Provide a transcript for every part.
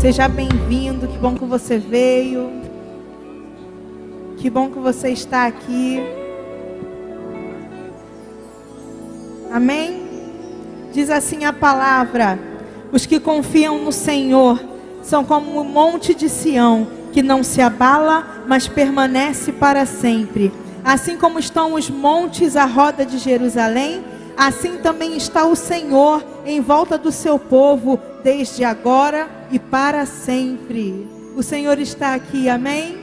Seja bem-vindo, que bom que você veio. Que bom que você está aqui. Amém? Diz assim a palavra: os que confiam no Senhor são como o monte de Sião, que não se abala, mas permanece para sempre. Assim como estão os montes à roda de Jerusalém, assim também está o Senhor em volta do seu povo, desde agora e para sempre. O Senhor está aqui, amém?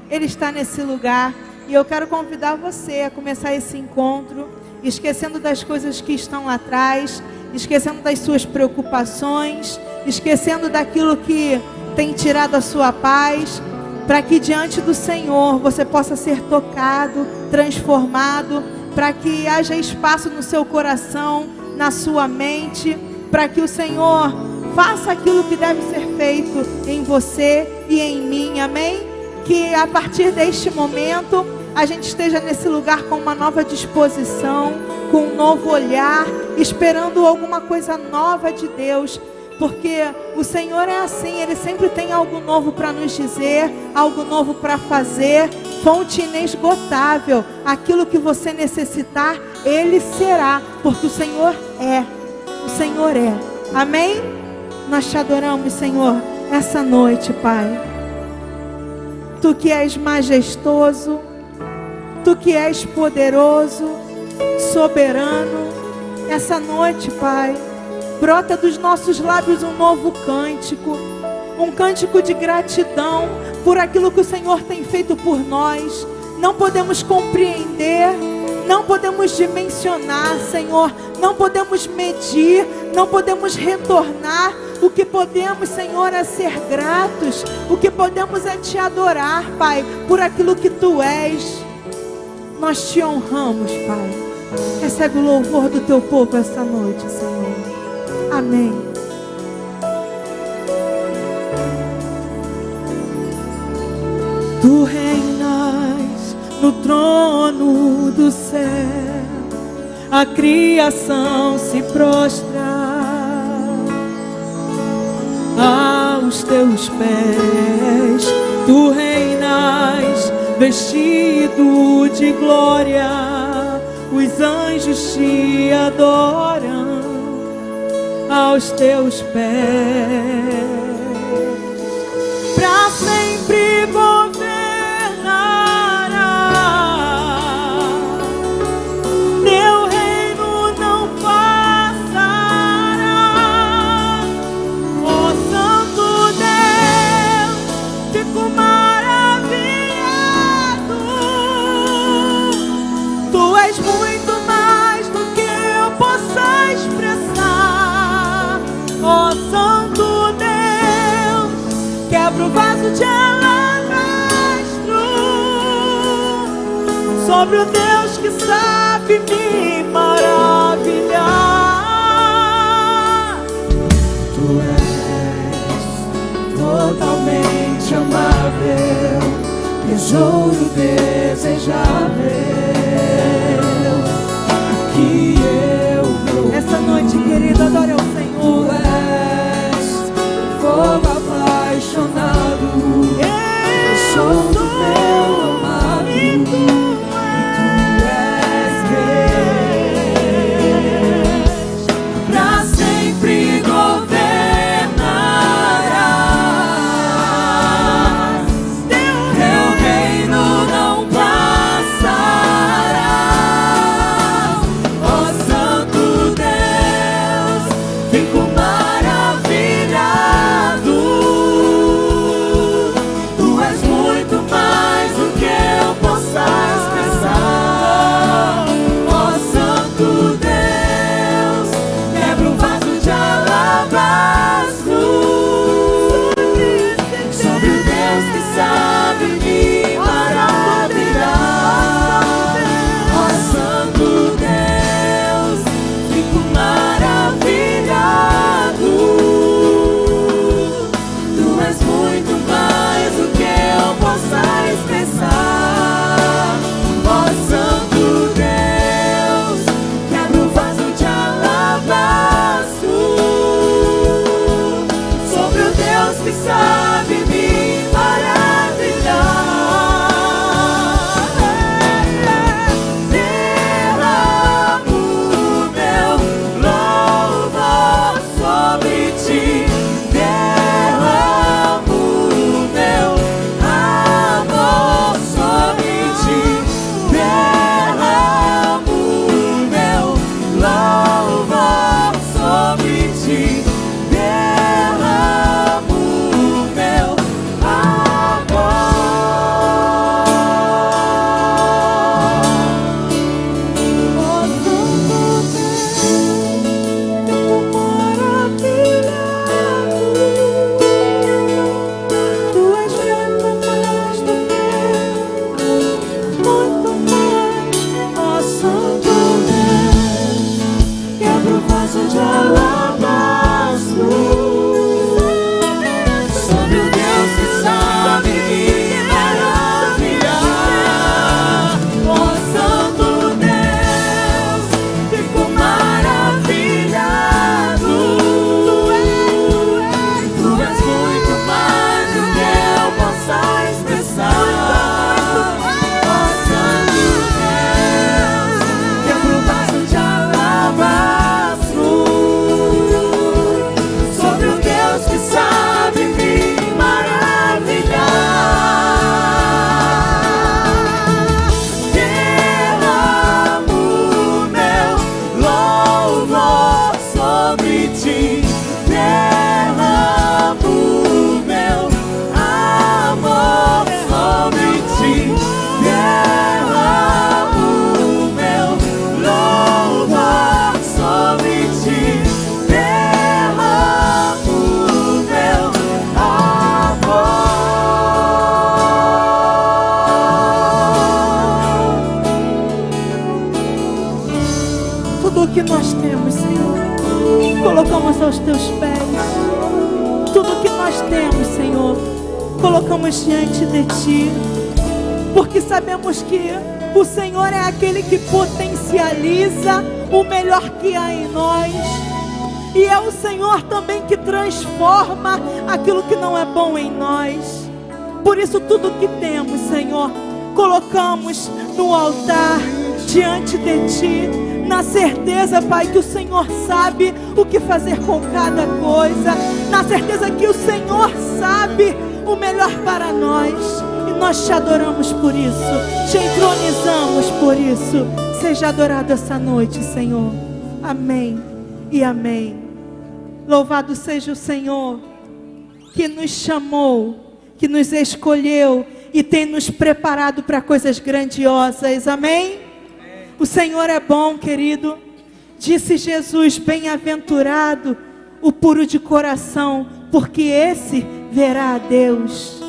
Ele está nesse lugar. E eu quero convidar você a começar esse encontro, esquecendo das coisas que estão lá atrás, esquecendo das suas preocupações, esquecendo daquilo que tem tirado a sua paz, para que diante do Senhor você possa ser tocado, transformado, para que haja espaço no seu coração, na sua mente, para que o Senhor faça aquilo que deve ser feito em você e em mim, amém? Que a partir deste momento a gente esteja nesse lugar com uma nova disposição, com um novo olhar, esperando alguma coisa nova de Deus, porque o Senhor é assim, Ele sempre tem algo novo para nos dizer, algo novo para fazer, fonte inesgotável. Aquilo que você necessitar, Ele será, porque o Senhor é, amém? Nós te adoramos, Senhor, essa noite, Pai. Tu que és majestoso, Tu que és poderoso, soberano, essa noite, Pai, brota dos nossos lábios um novo cântico, um cântico de gratidão por aquilo que o Senhor tem feito por nós. Não podemos compreender, não podemos dimensionar, Senhor, não podemos medir, não podemos retornar. O que podemos, Senhor, é ser gratos, o que podemos é te adorar, Pai, por aquilo que Tu és. Nós te honramos, Pai. Recebe o louvor do Teu povo essa noite, Senhor. Amém. Tu reinas no trono do céu, a criação se prostra aos Teus pés. Tu reinas vestido de glória, os anjos te adoram aos Teus pés. Para sempre governará, Teu reino não passará. Ó Santo Deus, fico maravilhado. Tu és muito mais do que eu possa expressar. Ó Santo Deus, quebra o vaso de alabastro sobre o Deus que sabe me maravilhar. Tu és totalmente amável, tesouro desejável, que eu vou. Essa noite, querida, adore ao Senhor. Tu és fogo apaixonado, eu sou do meu amado, e tu és Deus. Pra sempre governarás, Teu reino não passará. Ó Santo Deus, aos teus pés. Tudo que nós temos, Senhor, colocamos diante de Ti, porque sabemos que o Senhor é aquele que potencializa o melhor que há em nós, e é o Senhor também que transforma aquilo que não é bom em nós. Por isso tudo que temos, Senhor, colocamos no altar diante de Ti, na certeza, Pai, que o Senhor sabe o que fazer com cada coisa, na certeza que o Senhor sabe o melhor para nós, e nós Te adoramos por isso, Te entronizamos por isso. Seja adorado essa noite, Senhor. Amém e amém. Louvado seja o Senhor, que nos chamou, que nos escolheu e tem nos preparado para coisas grandiosas. Amém? O Senhor é bom, querido. Disse Jesus: bem-aventurado o puro de coração, porque esse verá a Deus.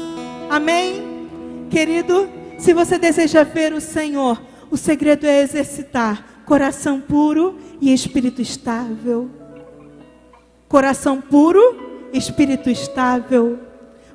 Amém? Querido, se você deseja ver o Senhor, o segredo é exercitar coração puro e espírito estável. Coração puro, espírito estável.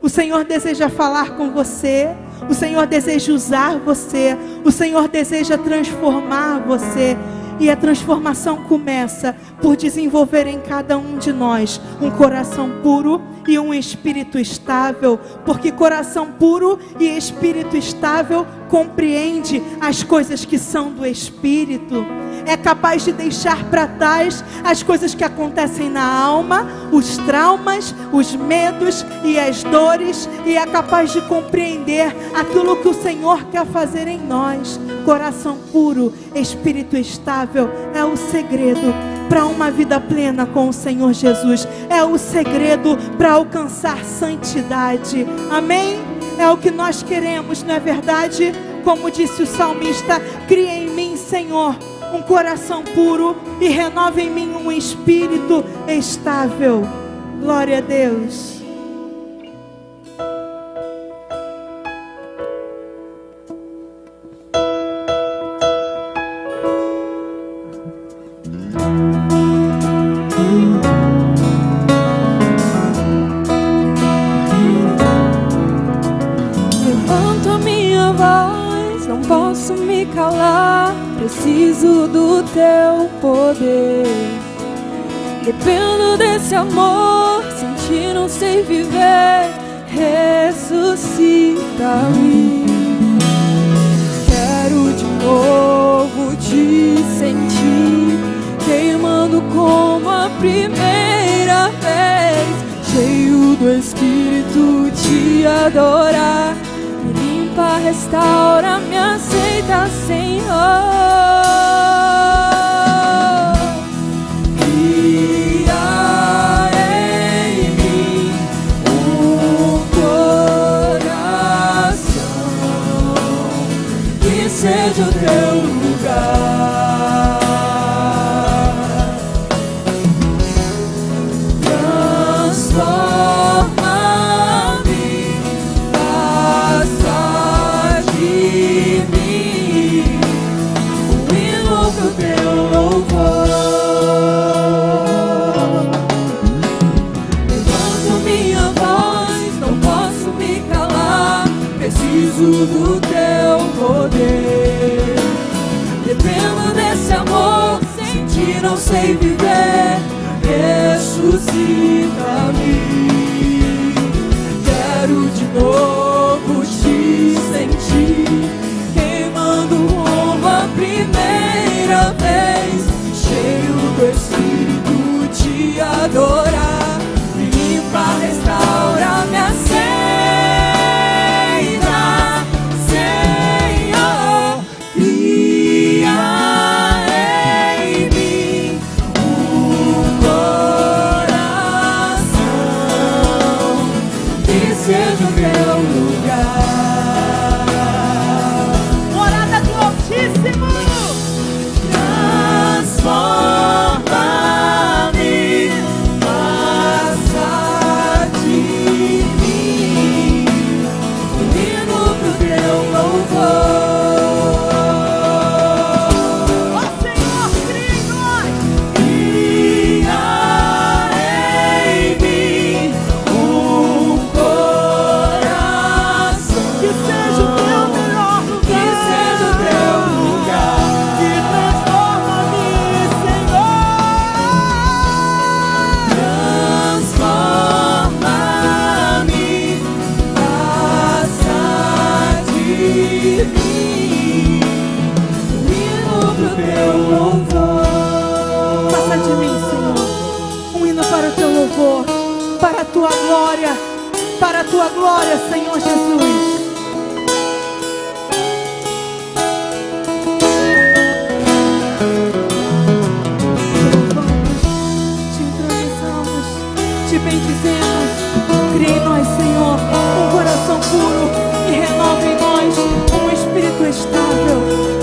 O Senhor deseja falar com você, o Senhor deseja usar você, o Senhor deseja transformar você. E a transformação começa por desenvolver em cada um de nós um coração puro e um espírito estável, porque coração puro e espírito estável compreende as coisas que são do Espírito, é capaz de deixar para trás as coisas que acontecem na alma, os traumas, os medos e as dores, e é capaz de compreender aquilo que o Senhor quer fazer em nós. Coração puro, espírito estável é o segredo para uma vida plena com o Senhor Jesus, é o segredo para alcançar santidade. Amém? É o que nós queremos, não é verdade? Como disse o salmista: cria em mim, Senhor, um coração puro e renova em mim um espírito estável. Glória a Deus. Levanto a minha voz, não posso me calar. Preciso do Teu poder. Dependo desse amor, sem Ti não sei viver. Ressuscita-me. Quero de novo Te sentir, queimando como a primeira vez. Cheio do Espírito, Te adorar. Me limpa, restaura, me aceita, Senhor. Cria em mim um coração que seja o Teu lugar. Transforma-me, faça de mim um hino pro Teu louvor. Levanto minha voz, não posso me calar. Preciso do Teu poder. Dependo desse amor, sem Ti não sei viver. Ressuscita-me. Quero de novo Te sentir, queimando como a primeira vez. Cheio do Espírito, Te adorar. Me limpa, restaura, me aceita, Senhor. Cria em mim um coração que seja o Teu lugar. Tua glória, para a Tua glória, Senhor Jesus. Te bendizemos, cria em nós, Senhor, um coração puro e renova em nós um espírito estável.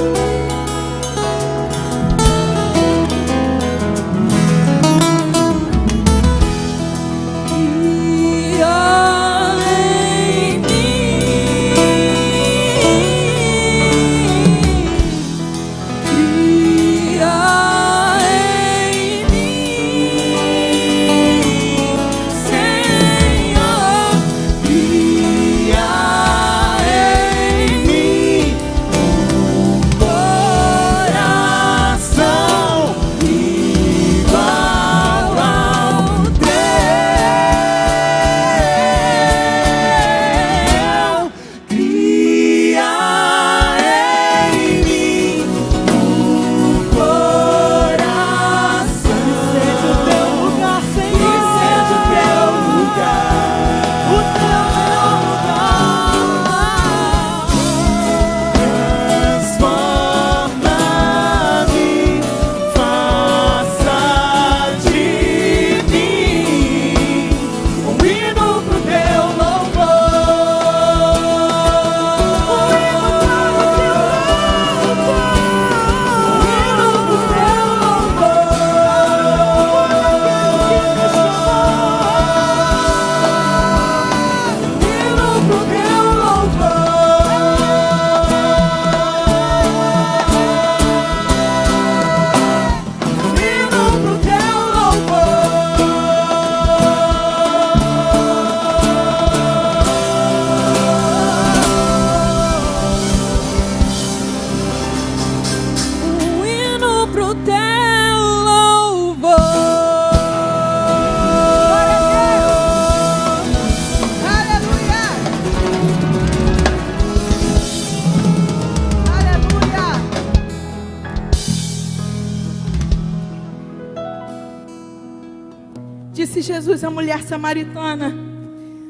Disse Jesus à mulher samaritana: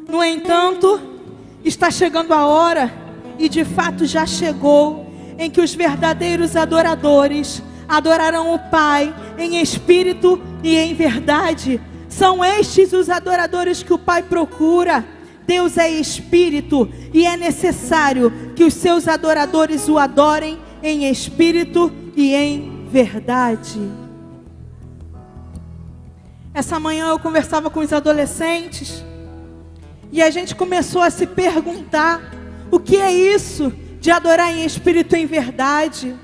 no entanto, está chegando a hora, e de fato já chegou, em que os verdadeiros adoradores adorarão o Pai em espírito e em verdade. São estes os adoradores que o Pai procura. Deus é espírito e é necessário que os seus adoradores o adorem em espírito e em verdade. Essa manhã eu conversava com os adolescentes e a gente começou a se perguntar o que é isso de adorar em espírito e em verdade.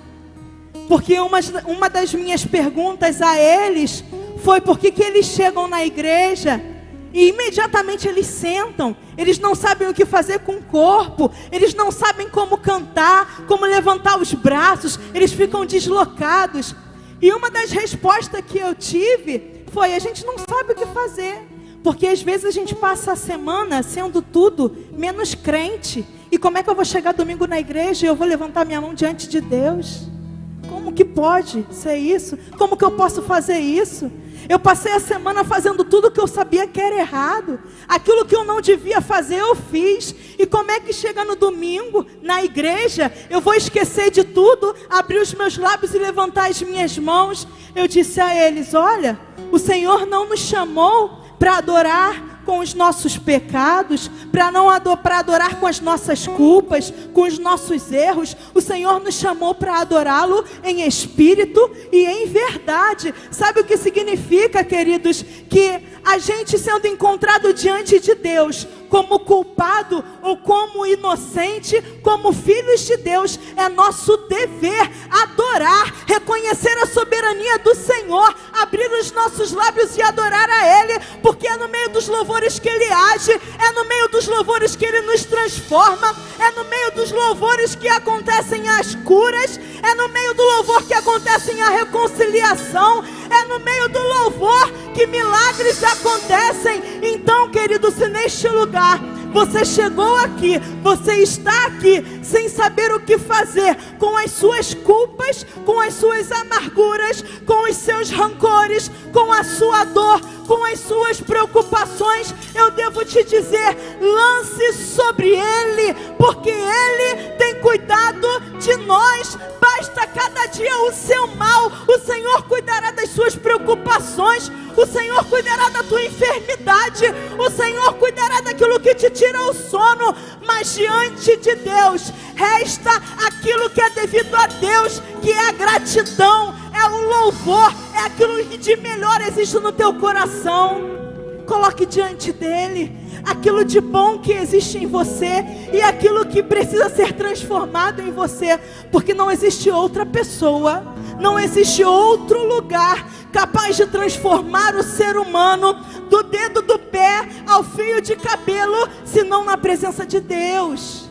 Porque uma das minhas perguntas a eles foi por que eles chegam na igreja e imediatamente eles sentam. Eles não sabem o que fazer com o corpo, eles não sabem como cantar, como levantar os braços, eles ficam deslocados. E uma das respostas que eu tive foi: a gente não sabe o que fazer, porque às vezes a gente passa a semana sendo tudo menos crente. E como é que eu vou chegar domingo na igreja e eu vou levantar minha mão diante de Deus? Como que pode ser isso? Como que eu posso fazer isso? Eu passei a semana fazendo tudo que eu sabia que era errado. Aquilo que eu não devia fazer, eu fiz. E como é que chega no domingo, na igreja, eu vou esquecer de tudo, abrir os meus lábios e levantar as minhas mãos? Eu disse a eles: olha, o Senhor não nos chamou para adorar com os nossos pecados, para adorar com as nossas culpas, com os nossos erros. O Senhor nos chamou para adorá-lo em espírito e em verdade. Sabe o que significa, queridos? Que a gente sendo encontrado diante de Deus como culpado ou como inocente, como filhos de Deus, é nosso dever adorar, reconhecer a soberania do Senhor, abrir os nossos lábios e adorar a Ele, porque é no meio dos louvores que Ele age, é no meio dos louvores que Ele nos transforma, é no meio dos louvores que acontecem as curas, é no meio do louvor que acontecem a reconciliação, é no meio do louvor que milagres acontecem. Então, querido, se neste lugar Você chegou aqui, você está aqui sem saber o que fazer com as suas culpas, com as suas amarguras, com os seus rancores, com a sua dor, com as suas preocupações. Eu devo te dizer, lance sobre Ele, porque Ele tem cuidado de nós. Basta cada dia o seu mal, o Senhor cuidará das suas preocupações, o Senhor cuidará da tua enfermidade, o Senhor cuidará daquilo que te tira o sono. Mas diante de Deus resta aquilo que é devido a Deus, que é a gratidão, é o louvor, é aquilo que de melhor existe no teu coração. Coloque diante dele aquilo de bom que existe em você e aquilo que precisa ser transformado em você, porque não existe outra pessoa, não existe outro lugar capaz de transformar o ser humano do dedo do pé ao fio de cabelo, senão na presença de Deus.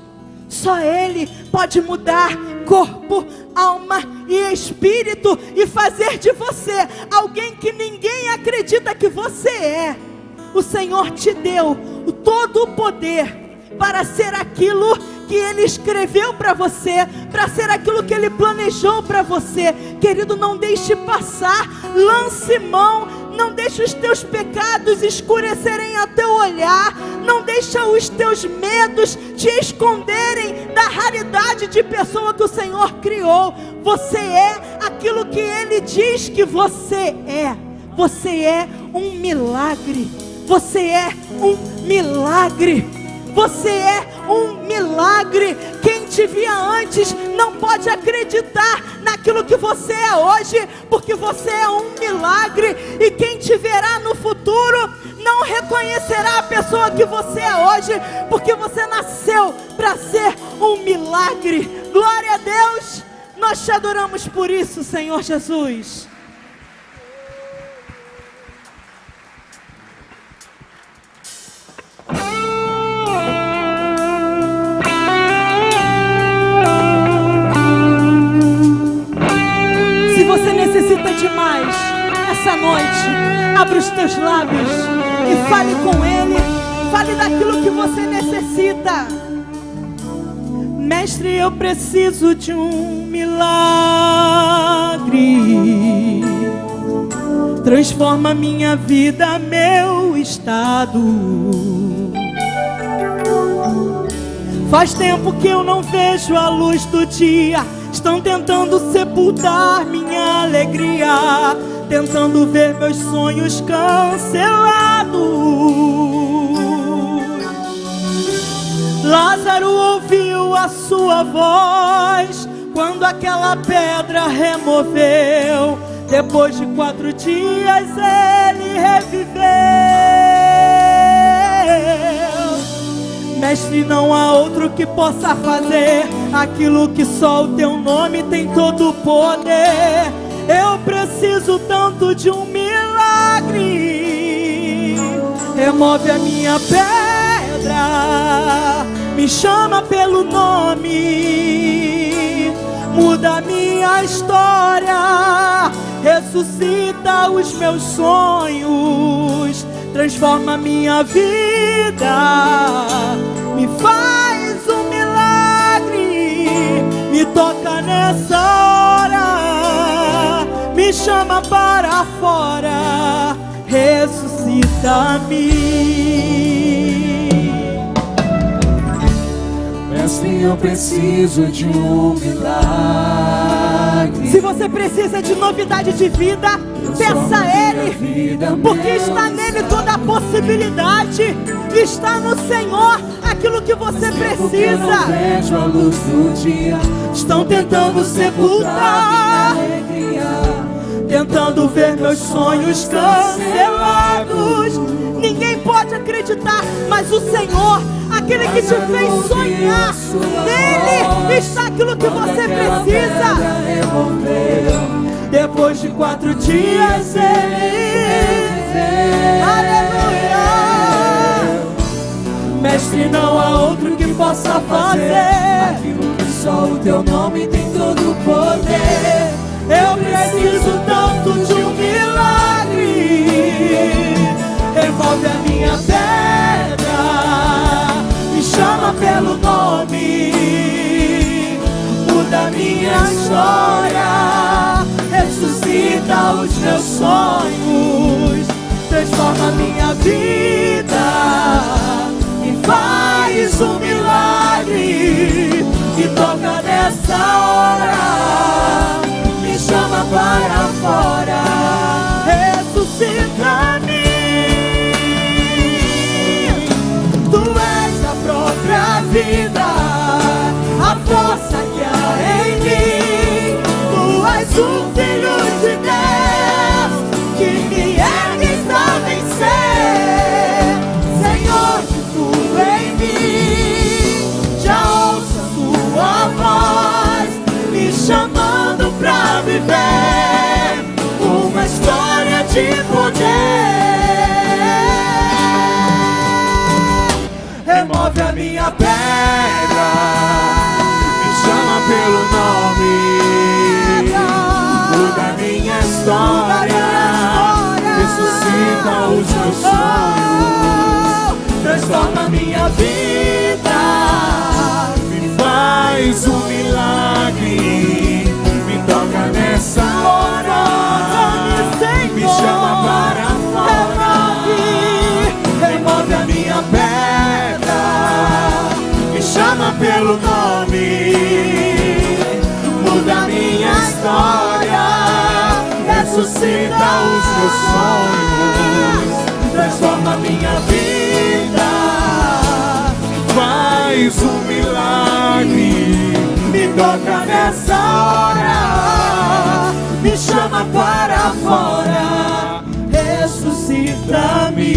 Só Ele pode mudar corpo, alma e espírito e fazer de você alguém que ninguém acredita que você é. O Senhor te deu todo o poder para ser aquilo que Ele escreveu para você, para ser aquilo que Ele planejou para você. Querido, não deixe passar, lance mão, não deixe os teus pecados escurecerem a teu olhar, não deixe os teus medos te esconderem da raridade de pessoa que o Senhor criou. Você é aquilo que Ele diz que você é. Você é um milagre. Você é um milagre. Você é um milagre. Quem te via antes não pode acreditar naquilo que você é hoje, porque você é um milagre. E quem te verá no futuro não reconhecerá a pessoa que você é hoje, porque você nasceu para ser um milagre. Glória a Deus. Nós te adoramos por isso, Senhor Jesus. Demais essa noite, abra os teus lábios e fale com Ele, fale daquilo que você necessita. Mestre, eu preciso de um milagre, transforma minha vida, meu estado. Faz tempo que eu não vejo a luz do dia, estão tentando sepultar minha alegria, tentando ver meus sonhos cancelados. Lázaro ouviu a sua voz quando aquela pedra removeu. Depois de 4 dias ele reviveu. Mestre, não há outro que possa fazer aquilo que só o teu nome tem todo o poder. Eu preciso tanto de um milagre. Remove a minha pedra, me chama pelo nome, muda a minha história, ressuscita os meus sonhos, transforma minha vida, me faz um milagre, me toca nessa hora, me chama para fora, ressuscita-me. Mestre, eu preciso de um milagre. Se você precisa de novidade de vida, peça a Ele, porque está nele toda a possibilidade. Está no Senhor aquilo que você precisa. Não vejo a luz do dia, estão tentando sepultar minha alegria, tentando ver meus sonhos cancelados. Ninguém pode acreditar, mas o Senhor, aquele que te fez sonhar, nele está aquilo que você precisa. Depois de 4 dias ele, aleluia. Mestre, não há outro que possa fazer aquilo que só o teu nome tem todo o poder. Eu preciso tanto de um milagre. Remove a minha pedra, ressuscita os meus sonhos, transforma minha vida e faz um milagre. E toca nessa hora, me chama para fora, ressuscita-me. Tu és a própria vida, a força que há em mim. Tu és o Filho de Deus, que me ergues a vencer. Senhor de tudo em mim, já ouço a tua voz, me chamando pra viver uma história de poder. Remove a minha pedra, me chama pelo nome, muda a minha história, ressuscita os meus sonhos, transforma a minha vida, me faz um milagre, me toca nessa hora, me chama para fora, remove a minha pedra, me chama pelo nome, muda a minha história, ressuscita os meus sonhos, transforma a minha vida, faz um milagre, me toca nessa hora, me chama para fora, ressuscita-me.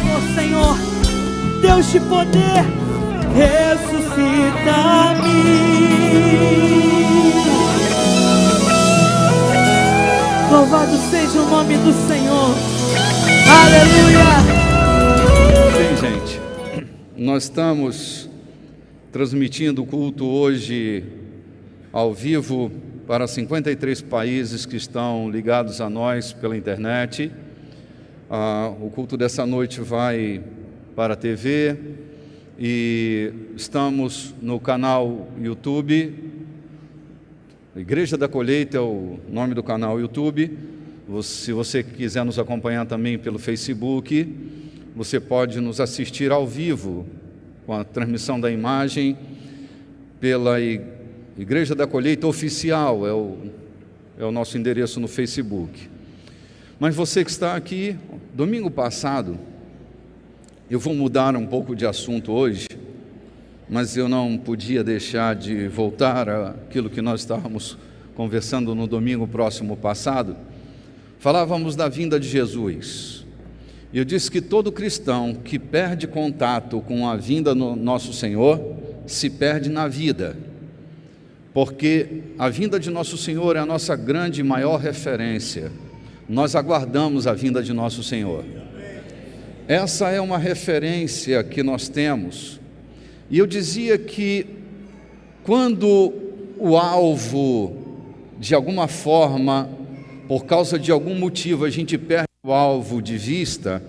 Oh Senhor, Deus de poder, ressuscita-me. Louvado seja o nome do Senhor. Aleluia. Bem, gente, nós estamos transmitindo o culto hoje ao vivo para 53 países que estão ligados a nós pela internet. O culto dessa noite vai para a TV e estamos no canal YouTube. Igreja da Colheita é o nome do canal YouTube. Se você quiser nos acompanhar também pelo Facebook, você pode nos assistir ao vivo com a transmissão da imagem pela Igreja da Colheita Oficial, é o nosso endereço no Facebook. Mas você que está aqui, domingo passado, eu vou mudar um pouco de assunto hoje, mas eu não podia deixar de voltar àquilo que nós estávamos conversando no domingo próximo passado. Falávamos da vinda de Jesus. Eu disse que todo cristão que perde contato com a vinda do nosso Senhor se perde na vida, porque a vinda de nosso Senhor é a nossa grande e maior referência. Nós aguardamos a vinda de nosso Senhor. Essa é uma referência que nós temos. E eu dizia que quando o alvo, de alguma forma, por causa de algum motivo, a gente perde o alvo de vista,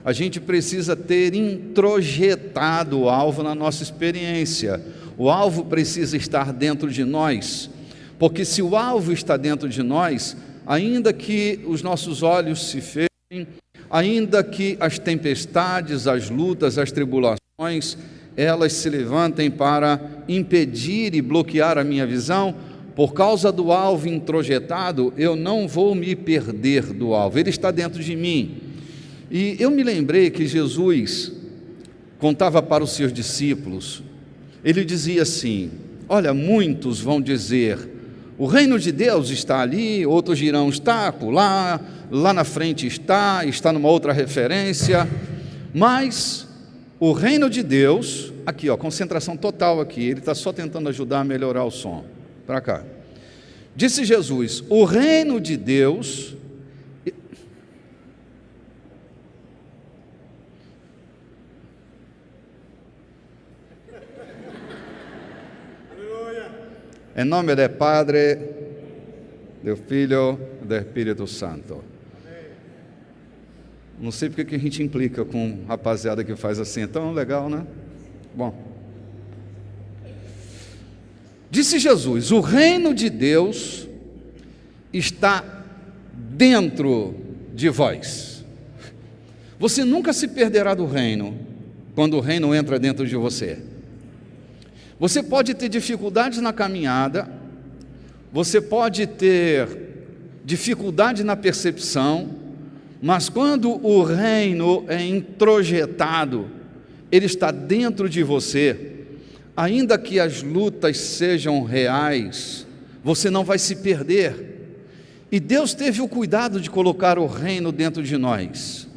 a gente precisa ter introjetado o alvo na nossa experiência. O alvo precisa estar dentro de nós, porque se o alvo está dentro de nós, ainda que os nossos olhos se fechem, ainda que as tempestades, as lutas, as tribulações, elas se levantem para impedir e bloquear a minha visão, por causa do alvo introjetado, eu não vou me perder do alvo, ele está dentro de mim. E eu me lembrei que Jesus contava para os seus discípulos, ele dizia assim: olha, muitos vão dizer, o reino de Deus está ali, outros dirão, está lá na frente está numa outra referência, mas o reino de Deus, aqui ó, concentração total aqui, ele está só tentando ajudar a melhorar o som, para cá. Disse Jesus, o reino de Deus... Em nome do Padre, do Filho e do Espírito Santo. Não sei porque que a gente implica com rapaziada que faz assim, é tão legal, né? Bom. Disse Jesus: o reino de Deus está dentro de vós. Você nunca se perderá do reino quando o reino entra dentro de você. Você pode ter dificuldades na caminhada, você pode ter dificuldade na percepção, mas quando o reino é introjetado, ele está dentro de você. Ainda que as lutas sejam reais, você não vai se perder. E Deus teve o cuidado de colocar o reino dentro de nós.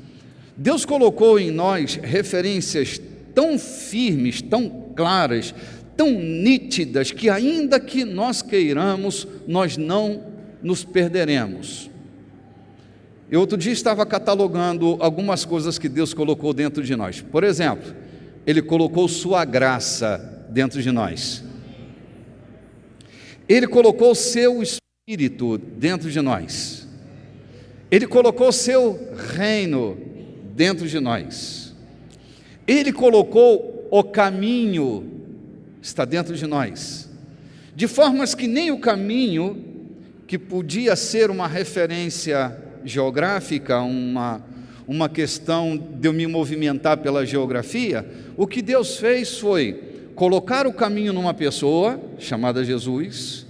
Deus colocou em nós referências tão firmes, tão claras, tão nítidas, que ainda que nós queiramos, nós não nos perderemos. Eu outro dia estava catalogando algumas coisas que Deus colocou dentro de nós. Por exemplo, Ele colocou sua graça dentro de nós. Ele colocou o seu Espírito dentro de nós. Ele colocou o seu reino dentro de nós. Ele colocou o caminho, está dentro de nós. De formas que nem o caminho, que podia ser uma referência geográfica, uma questão de eu me movimentar pela geografia, o que Deus fez foi colocar o caminho numa pessoa, chamada Jesus,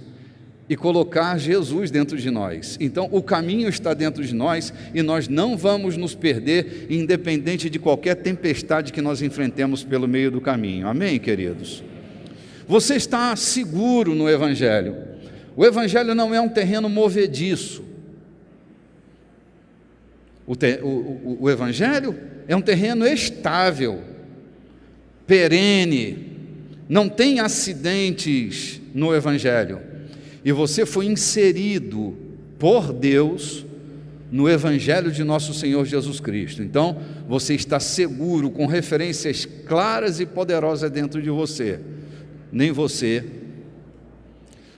e colocar Jesus dentro de nós. Então, o caminho está dentro de nós e nós não vamos nos perder, independente de qualquer tempestade que nós enfrentemos pelo meio do caminho. Amém, queridos? Você está seguro no Evangelho. O Evangelho não é um terreno movediço. O Evangelho é um terreno estável, perene. Não tem acidentes no Evangelho. E você foi inserido por Deus no Evangelho de nosso Senhor Jesus Cristo. Então, você está seguro, com referências claras e poderosas dentro de você. Nem você,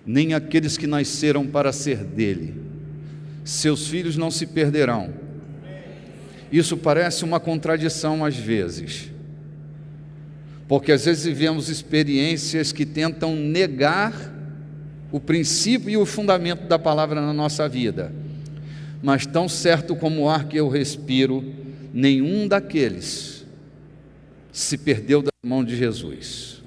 nem aqueles que nasceram para ser dele. Seus filhos não se perderão. Isso parece uma contradição às vezes. Porque às vezes vivemos experiências que tentam negar o princípio e o fundamento da palavra na nossa vida. Mas tão certo como o ar que eu respiro, nenhum daqueles se perdeu da mão de Jesus.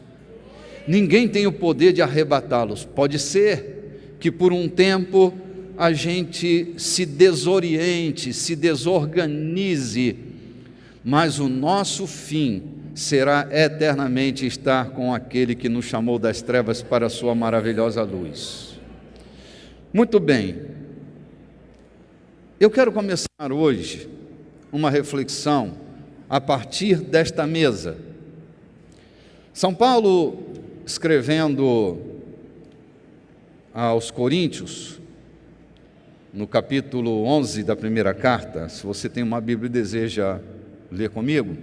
Ninguém tem o poder de arrebatá-los. Pode ser que por um tempo a gente se desoriente, se desorganize, mas o nosso fim será eternamente estar com aquele que nos chamou das trevas para a sua maravilhosa luz. Muito bem, eu quero começar hoje uma reflexão a partir desta mesa. São Paulo, escrevendo aos Coríntios, no capítulo 11 da primeira carta, se você tem uma Bíblia e deseja ler comigo,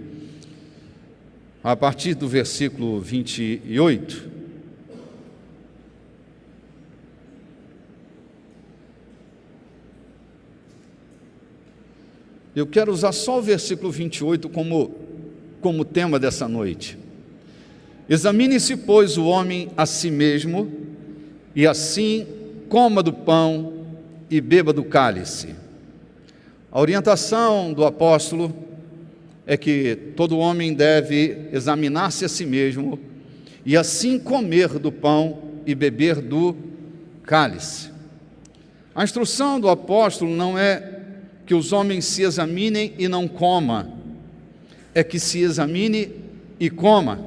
a partir do versículo 28, eu quero usar só o versículo 28 como tema dessa noite. Examine-se, pois, o homem a si mesmo, e assim coma do pão e beba do cálice. A orientação do apóstolo é que todo homem deve examinar-se a si mesmo e assim comer do pão e beber do cálice. A instrução do apóstolo não é que os homens se examinem e não coma, é que se examine e coma.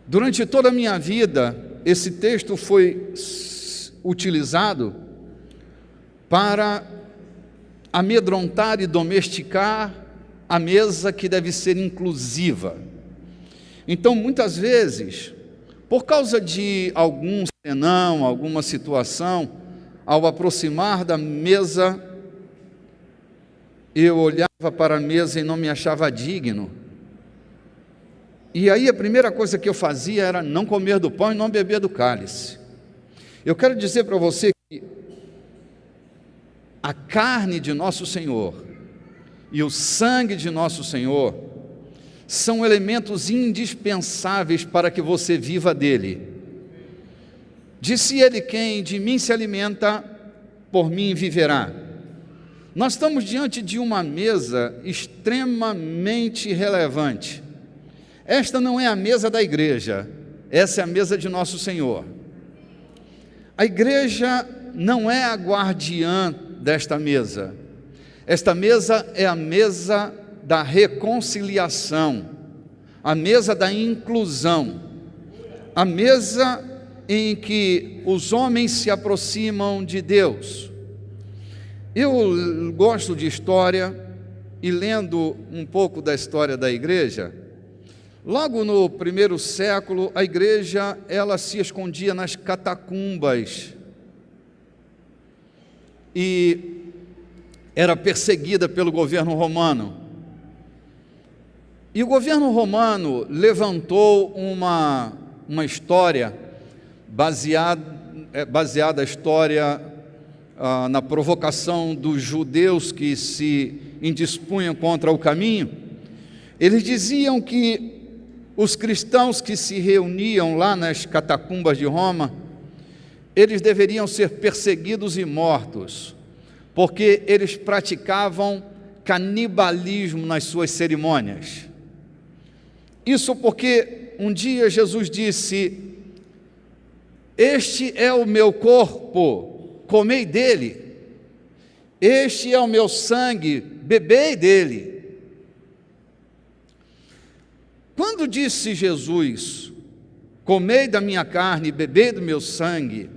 Durante toda a minha vida, esse texto foi utilizado para amedrontar e domesticar a mesa que deve ser inclusiva. Então, muitas vezes, por causa de algum senão, alguma situação, ao aproximar da mesa, eu olhava para a mesa e não me achava digno. E aí a primeira coisa que eu fazia era não comer do pão e não beber do cálice. Eu quero dizer para você que a carne de nosso Senhor e o sangue de nosso Senhor são elementos indispensáveis para que você viva dele. Disse ele: quem de mim se alimenta, por mim viverá. Nós estamos diante de uma mesa extremamente relevante. Esta não é a mesa da igreja, essa é a mesa de nosso Senhor. A igreja não é a guardiã desta mesa. Esta mesa é a mesa da reconciliação, a mesa da inclusão, a mesa em que os homens se aproximam de Deus. Eu gosto de história e, lendo um pouco da história da igreja, logo no primeiro século, a igreja ela se escondia nas catacumbas e era perseguida pelo governo romano. E o governo romano levantou uma história baseada a história na provocação dos judeus que se indispunham contra o caminho. Eles diziam que os cristãos que se reuniam lá nas catacumbas de Roma, eles deveriam ser perseguidos e mortos, porque eles praticavam canibalismo nas suas cerimônias. Isso porque um dia Jesus disse: este é o meu corpo, comei dele. Este é o meu sangue, bebei dele. Quando disse Jesus: comei da minha carne, bebei do meu sangue,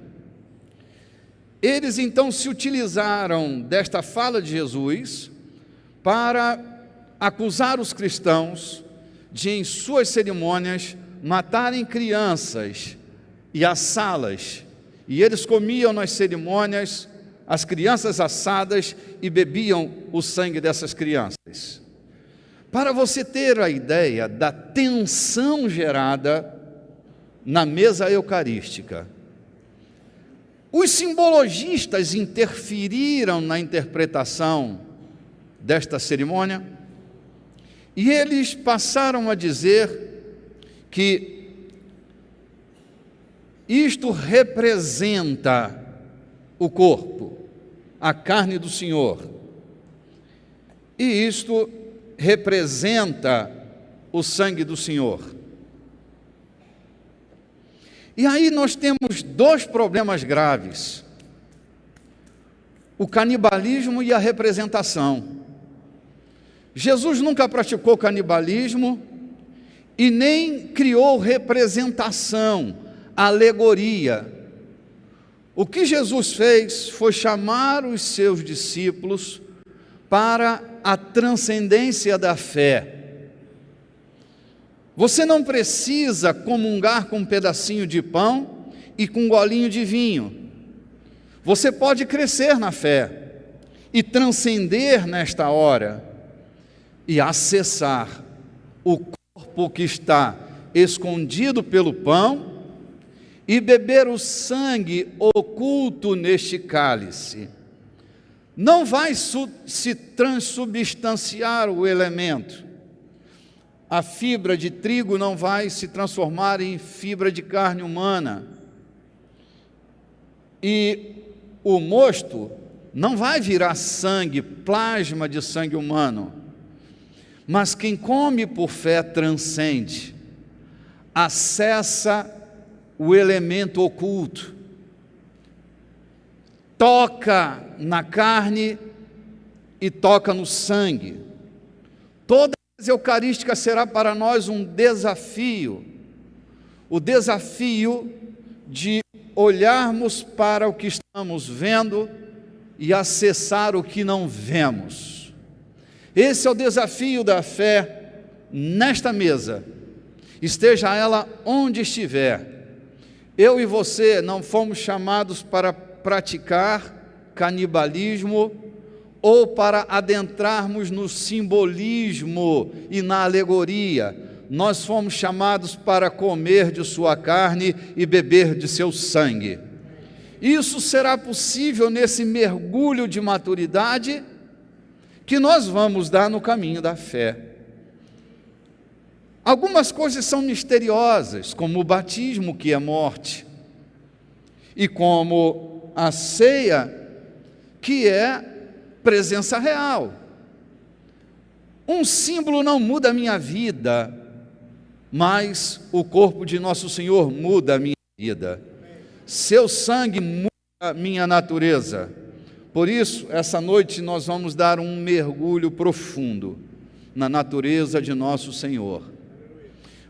eles então se utilizaram desta fala de Jesus para acusar os cristãos de, em suas cerimônias, matarem crianças e assá-las. E eles comiam nas cerimônias as crianças assadas e bebiam o sangue dessas crianças. Para você ter a ideia da tensão gerada na mesa eucarística, os simbologistas interferiram na interpretação desta cerimônia e eles passaram a dizer que isto representa o corpo, a carne do Senhor, e isto representa o sangue do Senhor. E aí nós temos dois problemas graves: o canibalismo e a representação. Jesus nunca praticou canibalismo e nem criou representação, alegoria. O que Jesus fez foi chamar os seus discípulos para a transcendência da fé. Você não precisa comungar com um pedacinho de pão e com um golinho de vinho. Você pode crescer na fé e transcender nesta hora e acessar o corpo que está escondido pelo pão e beber o sangue oculto neste cálice. Não vai se transubstanciar o elemento. A fibra de trigo não vai se transformar em fibra de carne humana. E o mosto não vai virar sangue, plasma de sangue humano. Mas quem come por fé transcende, acessa o elemento oculto, toca na carne e toca no sangue. Toda a eucarística será para nós um desafio, o desafio de olharmos para o que estamos vendo e acessar o que não vemos. Esse é o desafio da fé nesta mesa, esteja ela onde estiver. Eu e você não fomos chamados para praticar canibalismo ou para adentrarmos no simbolismo e na alegoria. Nós fomos chamados para comer de sua carne e beber de seu sangue. Isso será possível nesse mergulho de maturidade que nós vamos dar no caminho da fé. Algumas coisas são misteriosas, como o batismo, que é morte. e como a ceia, que é presença real. Um símbolo não muda a minha vida, mas o corpo de nosso Senhor muda a minha vida. Seu sangue muda a minha natureza. Por isso, essa noite nós vamos dar um mergulho profundo na natureza de nosso Senhor.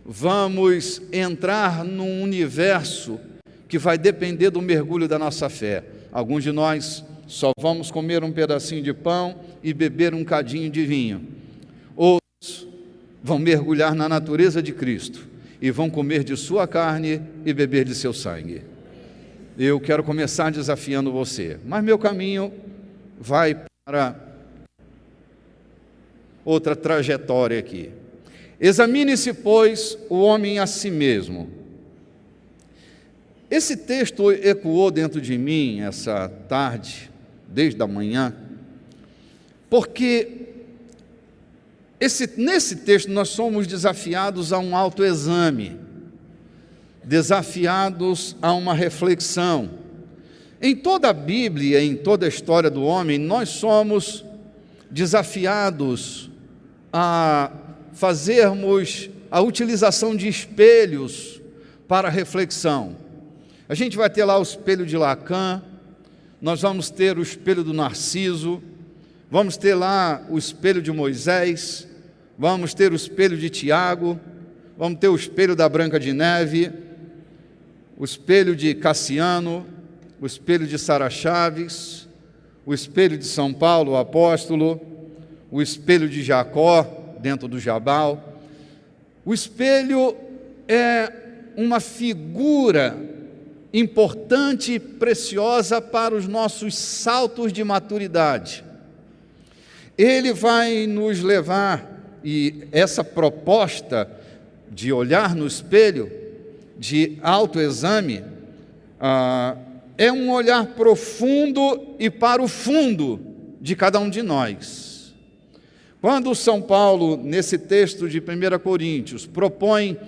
Vamos entrar num universo que vai depender do mergulho da nossa fé. Alguns de nós só vamos comer um pedacinho de pão e beber um cadinho de vinho. Outros vão mergulhar na natureza de Cristo e vão comer de sua carne e beber de seu sangue. Eu quero começar desafiando você, mas meu caminho vai para outra trajetória aqui. Examine-se, pois, o homem a si mesmo. Esse texto ecoou dentro de mim essa tarde, desde a manhã, porque nesse texto nós somos desafiados a um autoexame, desafiados a uma reflexão. Em toda a Bíblia, em toda a história do homem, nós somos desafiados a fazermos a utilização de espelhos para reflexão. A gente vai ter lá o espelho de Lacan, nós vamos ter o espelho do Narciso, vamos ter lá o espelho de Moisés, vamos ter o espelho de Tiago, vamos ter o espelho da Branca de Neve, o espelho de Cassiano, o espelho de Sara Chaves, o espelho de São Paulo, o apóstolo, o espelho de Jacó, dentro do Jabal. O espelho é uma figura importante e preciosa para os nossos saltos de maturidade. Ele vai nos levar, e essa proposta de olhar no espelho, de autoexame, é um olhar profundo e para o fundo de cada um de nós. Quando São Paulo, nesse texto de 1 Coríntios, propõe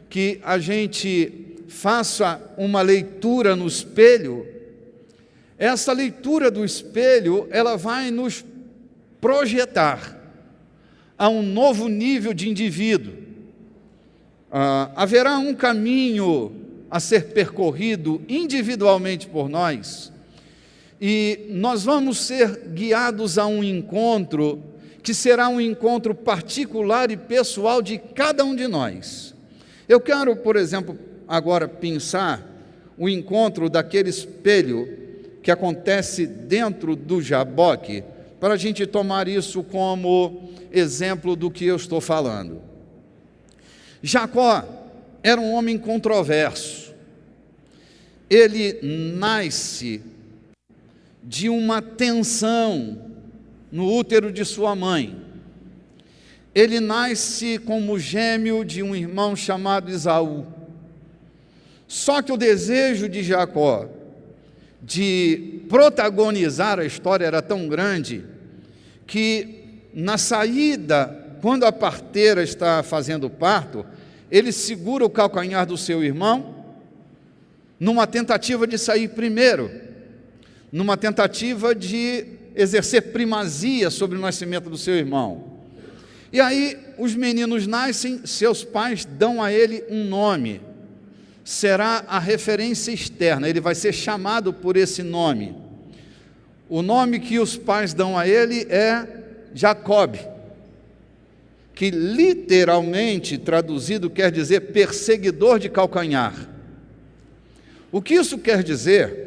que a gente faça uma leitura no espelho, essa leitura do espelho, ela vai nos projetar a um novo nível de indivíduo. Haverá um caminho a ser percorrido individualmente por nós, e nós vamos ser guiados a um encontro que será um encontro particular e pessoal de cada um de nós. Eu quero, por exemplo, agora pensar o encontro daquele espelho que acontece dentro do Jaboque, para a gente tomar isso como exemplo do que eu estou falando. Jacó era um homem controverso. Ele nasce de uma tensão no útero de sua mãe. Ele nasce como gêmeo de um irmão chamado Esaú. Só que o desejo de Jacó de protagonizar a história era tão grande que na saída, quando a parteira está fazendo o parto, ele segura o calcanhar do seu irmão numa tentativa de sair primeiro, numa tentativa de exercer primazia sobre o nascimento do seu irmão. E aí os meninos nascem, seus pais dão a ele um nome, será a referência externa, ele vai ser chamado por esse nome. O nome que os pais dão a ele é Jacob, que literalmente traduzido quer dizer perseguidor de calcanhar. O que isso quer dizer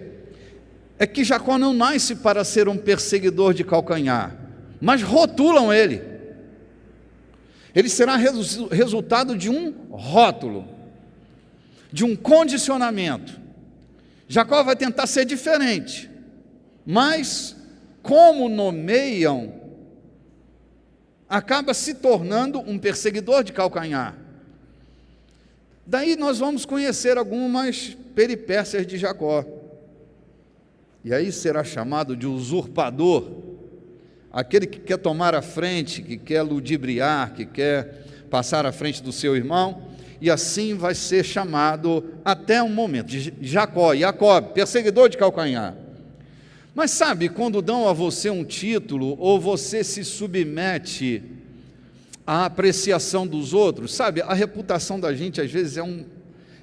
é que Jacó não nasce para ser um perseguidor de calcanhar, mas rotulam ele. Ele será resultado de um rótulo, de um condicionamento. Jacó vai tentar ser diferente, mas como nomeiam, acaba se tornando um perseguidor de calcanhar. Daí nós vamos conhecer algumas peripécias de Jacó. E aí será chamado de usurpador, aquele que quer tomar a frente, que quer ludibriar, que quer passar à frente do seu irmão. e assim vai ser chamado até um momento. Jacó, Jacob, perseguidor de calcanhar. Mas sabe, quando dão a você um título, ou você se submete à apreciação dos outros, sabe, a reputação da gente às vezes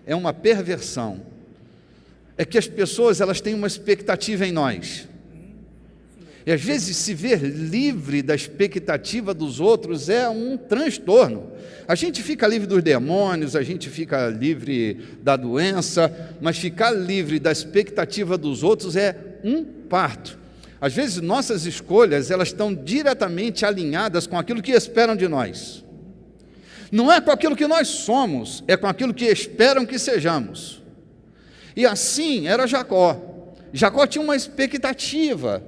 é uma perversão. É que as pessoas, elas têm uma expectativa em nós. E às vezes se ver livre da expectativa dos outros é um transtorno. A gente fica livre dos demônios, a gente fica livre da doença, mas ficar livre da expectativa dos outros é um parto. Às vezes nossas escolhas, elas estão diretamente alinhadas com aquilo que esperam de nós. Não é com aquilo que nós somos, é com aquilo que esperam que sejamos. E assim era Jacó. Jacó tinha uma expectativa.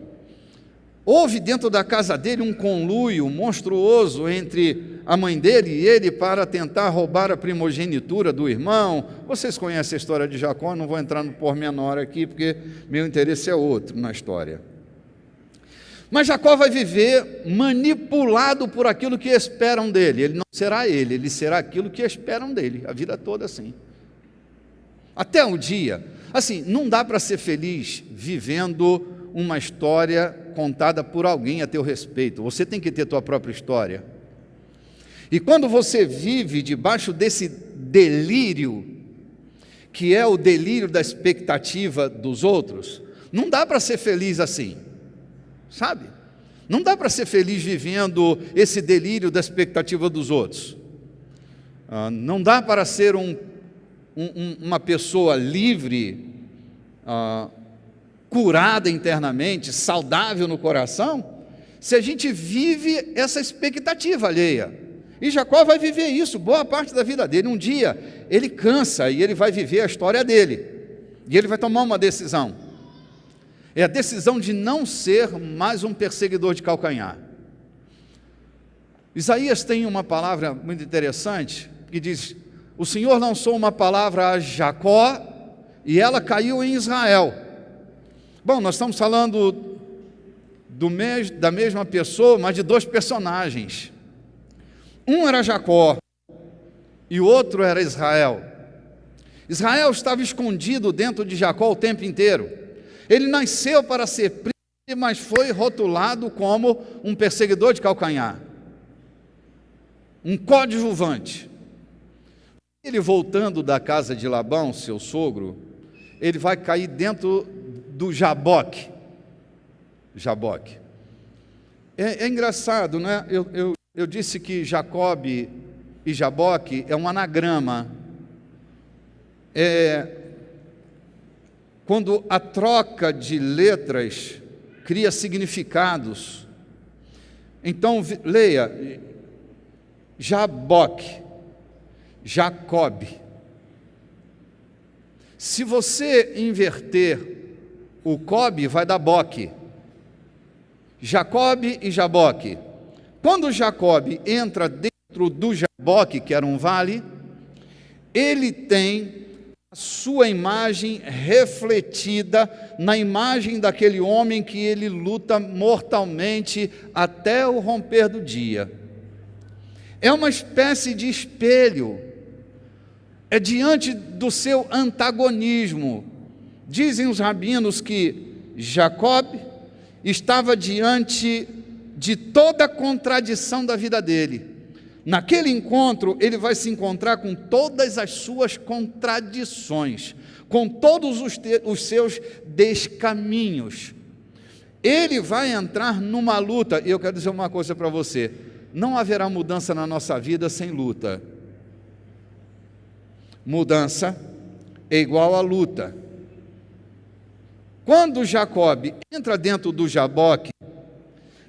Houve dentro da casa dele um conluio monstruoso entre a mãe dele e ele para tentar roubar a primogenitura do irmão. Vocês conhecem a história de Jacó, não vou entrar no pormenor aqui, porque meu interesse é outro na história. Mas Jacó vai viver manipulado por aquilo que esperam dele. Ele não será ele será aquilo que esperam dele, a vida toda assim. Até um dia, assim, não dá para ser feliz vivendo uma história contada por alguém a teu respeito. Você tem que ter tua própria história. E quando você vive debaixo desse delírio, que é o delírio da expectativa dos outros, não dá para ser feliz assim, sabe? Não dá para ser feliz vivendo esse delírio da expectativa dos outros. Não dá para ser uma pessoa livre, curada internamente, saudável no coração, se a gente vive essa expectativa alheia. E Jacó vai viver isso boa parte da vida dele. Um dia ele cansa e ele vai viver a história dele, e ele vai tomar uma decisão. É a decisão de não ser mais um perseguidor de calcanhar. Isaías tem uma palavra muito interessante que diz: o Senhor lançou uma palavra a Jacó e ela caiu em Israel. Bom, nós estamos falando da mesma pessoa, mas de dois personagens. Um era Jacó e o outro era Israel. Israel estava escondido dentro de Jacó o tempo inteiro. Ele nasceu para ser príncipe, mas foi rotulado como um perseguidor de calcanhar, um coadjuvante. Ele voltando da casa de Labão, seu sogro, ele vai cair dentro do Jaboque. É engraçado, né? Eu disse que Jacob e Jaboque é um anagrama. Quando a troca de letras cria significados. Então, leia, Jaboque, Jacob. Se você inverter o Cob, vai dar Boque. Jacob e Jaboque. Quando Jacob entra dentro do Jaboque, que era um vale, ele tem a sua imagem refletida na imagem daquele homem que ele luta mortalmente até o romper do dia. É uma espécie de espelho, é diante do seu antagonismo. Dizem os rabinos que Jacob estava diante de toda a contradição da vida dele. Naquele encontro, ele vai se encontrar com todas as suas contradições, com todos os seus descaminhos. Ele vai entrar numa luta, e eu quero dizer uma coisa para você: não haverá mudança na nossa vida sem luta. Mudança é igual a luta. Quando Jacob entra dentro do Jaboque,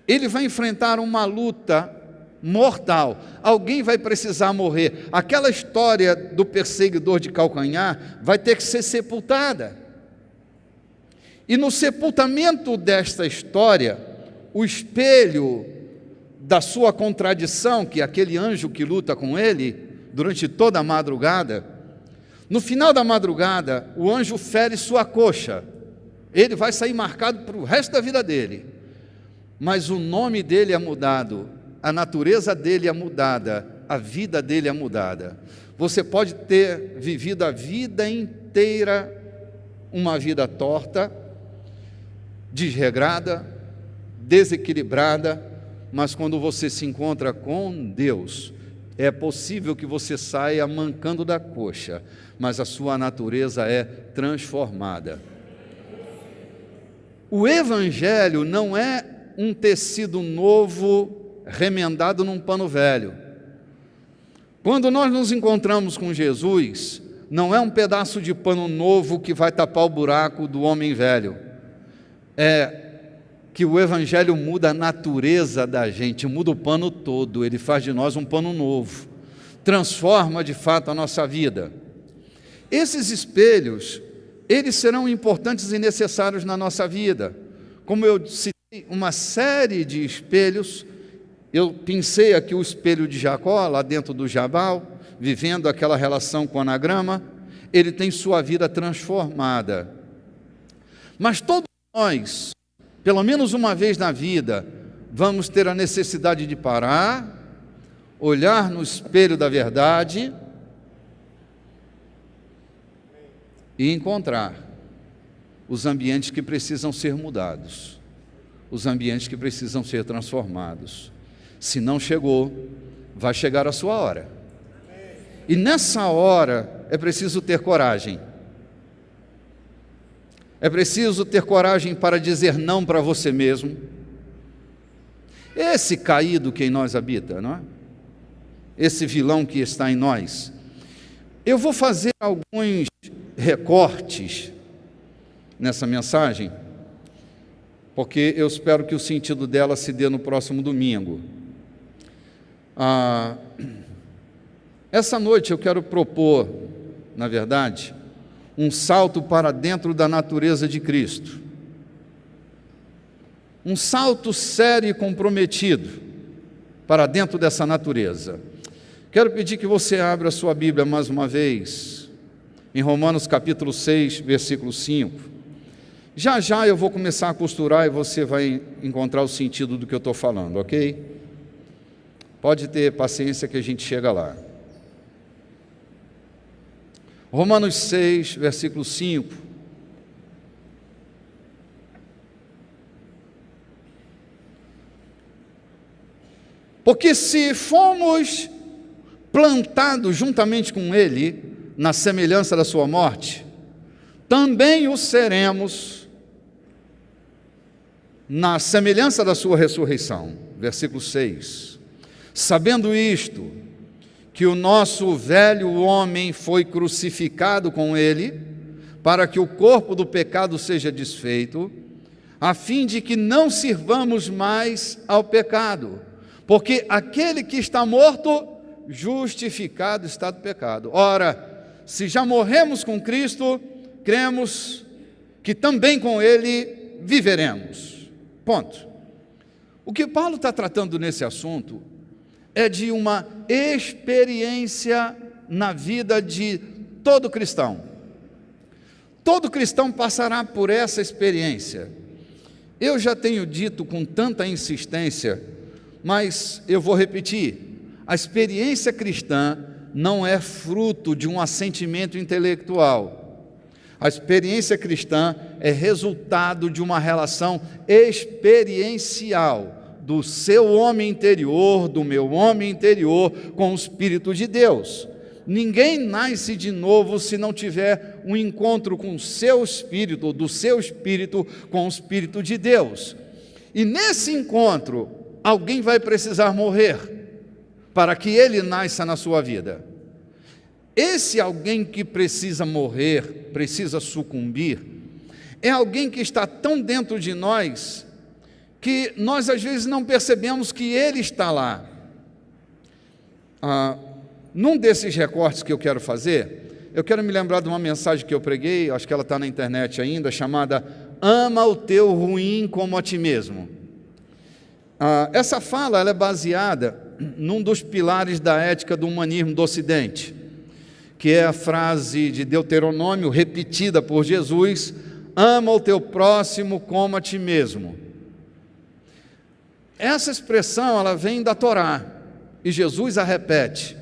ele vai enfrentar uma luta mortal. Alguém vai precisar morrer. Aquela história do perseguidor de calcanhar vai ter que ser sepultada. E no sepultamento desta história, o espelho da sua contradição, que é aquele anjo que luta com ele durante toda a madrugada, no final da madrugada, o anjo fere sua coxa. Ele vai sair marcado para o resto da vida dele. Mas o nome dele é mudado, a natureza dele é mudada, a vida dele é mudada. Você pode ter vivido a vida inteira uma vida torta, desregrada, desequilibrada, mas quando você se encontra com Deus, é possível que você saia mancando da coxa, mas a sua natureza é transformada. O Evangelho não é um tecido novo remendado num pano velho. Quando nós nos encontramos com Jesus, não é um pedaço de pano novo que vai tapar o buraco do homem velho. É que o Evangelho muda a natureza da gente, muda o pano todo, ele faz de nós um pano novo, transforma de fato a nossa vida. Esses espelhos, eles serão importantes e necessários na nossa vida. Como eu citei uma série de espelhos, eu pensei aqui o espelho de Jacó, lá dentro do Jabal, vivendo aquela relação com o anagrama, ele tem sua vida transformada. Mas todos nós, pelo menos uma vez na vida, vamos ter a necessidade de parar, olhar no espelho da verdade e encontrar os ambientes que precisam ser mudados, os ambientes que precisam ser transformados. Se não chegou, vai chegar a sua hora. E nessa hora é preciso ter coragem. É preciso ter coragem para dizer não para você mesmo. Esse caído que em nós habita, não é? Esse vilão que está em nós. Eu vou fazer alguns recortes nessa mensagem, porque eu espero que o sentido dela se dê no próximo domingo. Essa noite eu quero propor, na verdade, um salto para dentro da natureza de Cristo. Um salto sério e comprometido para dentro dessa natureza. Quero pedir que você abra a sua Bíblia mais uma vez, em Romanos capítulo 6, versículo 5. Já já eu vou começar a costurar e você vai encontrar o sentido do que eu estou falando, ok? Pode ter paciência que a gente chega lá. Romanos 6, versículo 5. Porque se fomos plantados juntamente com Ele, na semelhança da sua morte, também o seremos na semelhança da sua ressurreição. Versículo 6. Sabendo isto, que o nosso velho homem foi crucificado com ele, para que o corpo do pecado seja desfeito, a fim de que não sirvamos mais ao pecado, porque aquele que está morto, justificado está do pecado. Ora, se já morremos com Cristo, cremos que também com Ele viveremos. Ponto. O que Paulo está tratando nesse assunto é de uma experiência na vida de todo cristão. Todo cristão passará por essa experiência. Eu já tenho dito com tanta insistência, mas eu vou repetir: a experiência cristã não é fruto de um assentimento intelectual. A experiência cristã é resultado de uma relação experiencial do seu homem interior, do meu homem interior, com o Espírito de Deus. Ninguém nasce de novo se não tiver um encontro com o seu espírito, ou do seu espírito com o Espírito de Deus. E nesse encontro, alguém vai precisar morrer para que ele nasça na sua vida. Esse alguém que precisa morrer, precisa sucumbir, é alguém que está tão dentro de nós que nós às vezes não percebemos que ele está lá. Num desses recortes que eu quero fazer, eu quero me lembrar de uma mensagem que eu preguei, acho que ela está na internet ainda, chamada "Ama o teu ruim como a ti mesmo". Essa fala ela é baseada num dos pilares da ética do humanismo do Ocidente, que é a frase de Deuteronômio repetida por Jesus: "Ama o teu próximo como a ti mesmo". Essa expressão ela vem da Torá, e Jesus a repete.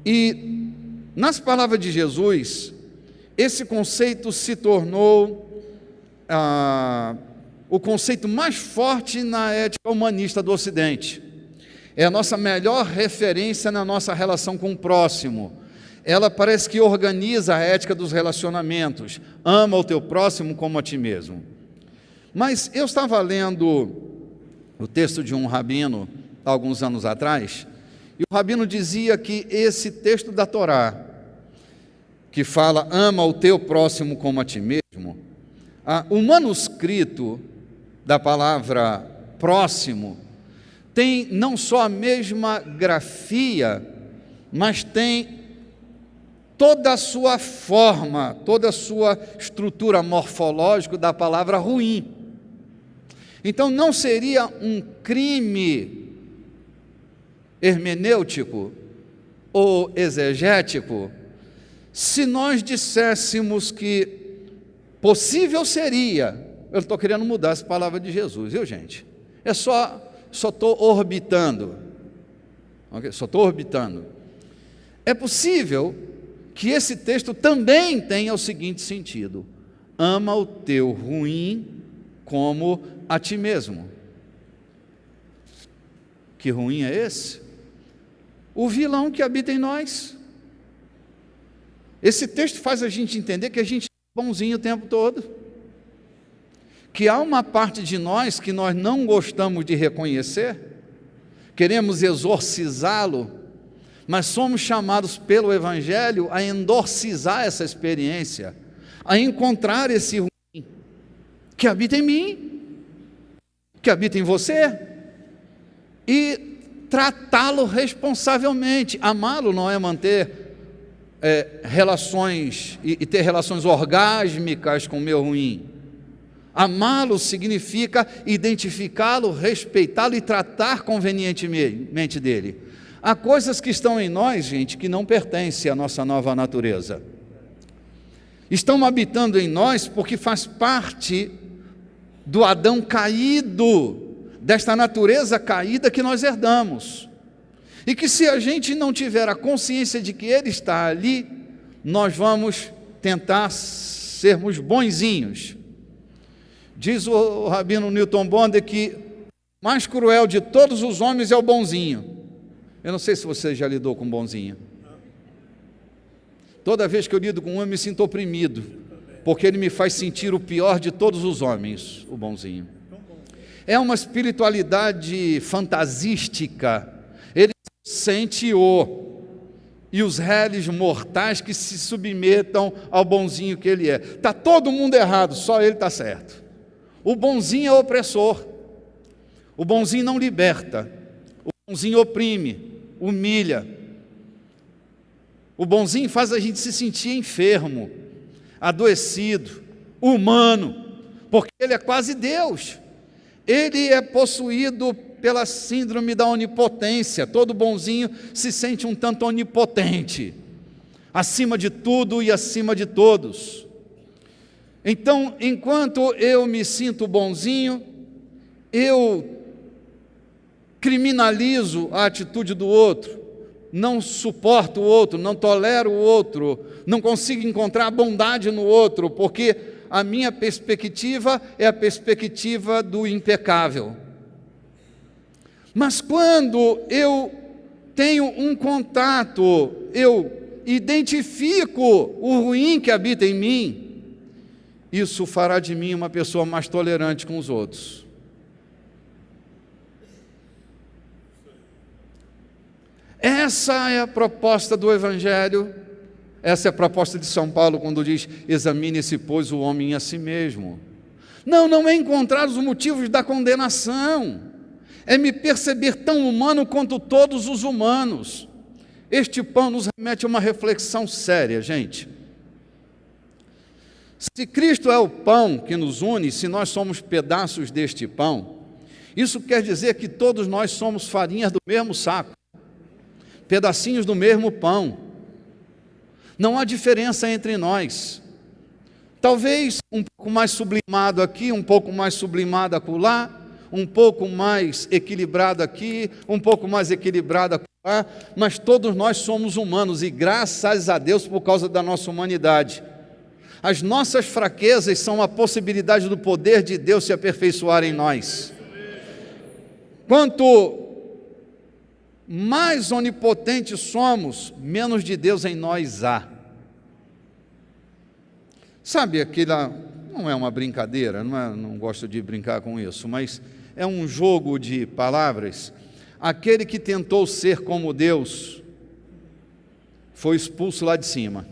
E Nas palavras de Jesus, esse conceito se tornou o conceito mais forte na ética humanista do Ocidente. É a nossa melhor referência na nossa relação com o próximo. Ela parece que organiza a ética dos relacionamentos. Ama o teu próximo como a ti mesmo. Mas eu estava lendo o texto de um rabino, há alguns anos atrás, e o rabino dizia que esse texto da Torá, que fala, ama o teu próximo como a ti mesmo, o manuscrito da palavra próximo tem não só a mesma grafia, mas tem toda a sua forma, toda a sua estrutura morfológica da palavra ruim. Então não seria um crime hermenêutico ou exegético se nós disséssemos que possível seria, eu estou querendo mudar essa palavra de Jesus, viu gente? É só estou orbitando, okay? Só estou orbitando. É possível que esse texto também tenha o seguinte sentido: ama o teu ruim como a ti mesmo. Que ruim é esse? O vilão que habita em nós. Esse texto faz a gente entender que a gente é bonzinho o tempo todo, que há uma parte de nós que nós não gostamos de reconhecer, queremos exorcizá-lo, mas somos chamados pelo Evangelho a endorcizar essa experiência, a encontrar esse ruim que habita em mim, que habita em você, e tratá-lo responsavelmente. Amá-lo não é manter relações e ter relações orgásmicas com o meu ruim. Amá-lo significa identificá-lo, respeitá-lo e tratar convenientemente dele. Há coisas que estão em nós, gente, que não pertencem à nossa nova natureza. Estão habitando em nós porque faz parte do Adão caído, desta natureza caída que nós herdamos. E que se a gente não tiver a consciência de que ele está ali, nós vamos tentar sermos bonzinhos. Diz o rabino Newton Bonder que o mais cruel de todos os homens é o bonzinho. Eu não sei se você já lidou com bonzinho. Toda vez que eu lido com um, eu me sinto oprimido, porque ele me faz sentir o pior de todos os homens, o bonzinho. É uma espiritualidade fantasística. Ele sente-o, e os réis mortais que se submetam ao bonzinho que ele é. Está todo mundo errado, só ele está certo. O bonzinho é opressor, o bonzinho não liberta, o bonzinho oprime, humilha. O bonzinho faz a gente se sentir enfermo, adoecido, humano, porque ele é quase Deus. Ele é possuído pela síndrome da onipotência. Todo bonzinho se sente um tanto onipotente, acima de tudo e acima de todos. Então, enquanto eu me sinto bonzinho, eu criminalizo a atitude do outro, não suporto o outro, não tolero o outro, não consigo encontrar bondade no outro, porque a minha perspectiva é a perspectiva do impecável. Mas quando eu tenho um contato, eu identifico o ruim que habita em mim, isso fará de mim uma pessoa mais tolerante com os outros. Essa é a proposta do Evangelho, essa é a proposta de São Paulo quando diz: examine-se, pois, o homem a si mesmo. Não é encontrar os motivos da condenação, é me perceber tão humano quanto todos os humanos. Este pão nos remete a uma reflexão séria, gente. Se Cristo é o pão que nos une, se nós somos pedaços deste pão, isso quer dizer que todos nós somos farinhas do mesmo saco, pedacinhos do mesmo pão. Não há diferença entre nós. Talvez um pouco mais sublimado aqui, um pouco mais sublimado acolá, um pouco mais equilibrado aqui, um pouco mais equilibrado acolá. mas todos nós somos humanos, e graças a Deus por causa da nossa humanidade. As nossas fraquezas são a possibilidade do poder de Deus se aperfeiçoar em nós. Quanto mais onipotentes somos, menos de Deus em nós há. Sabe, aquela, não é uma brincadeira, não gosto de brincar com isso, mas é um jogo de palavras. Aquele que tentou ser como Deus foi expulso lá de cima,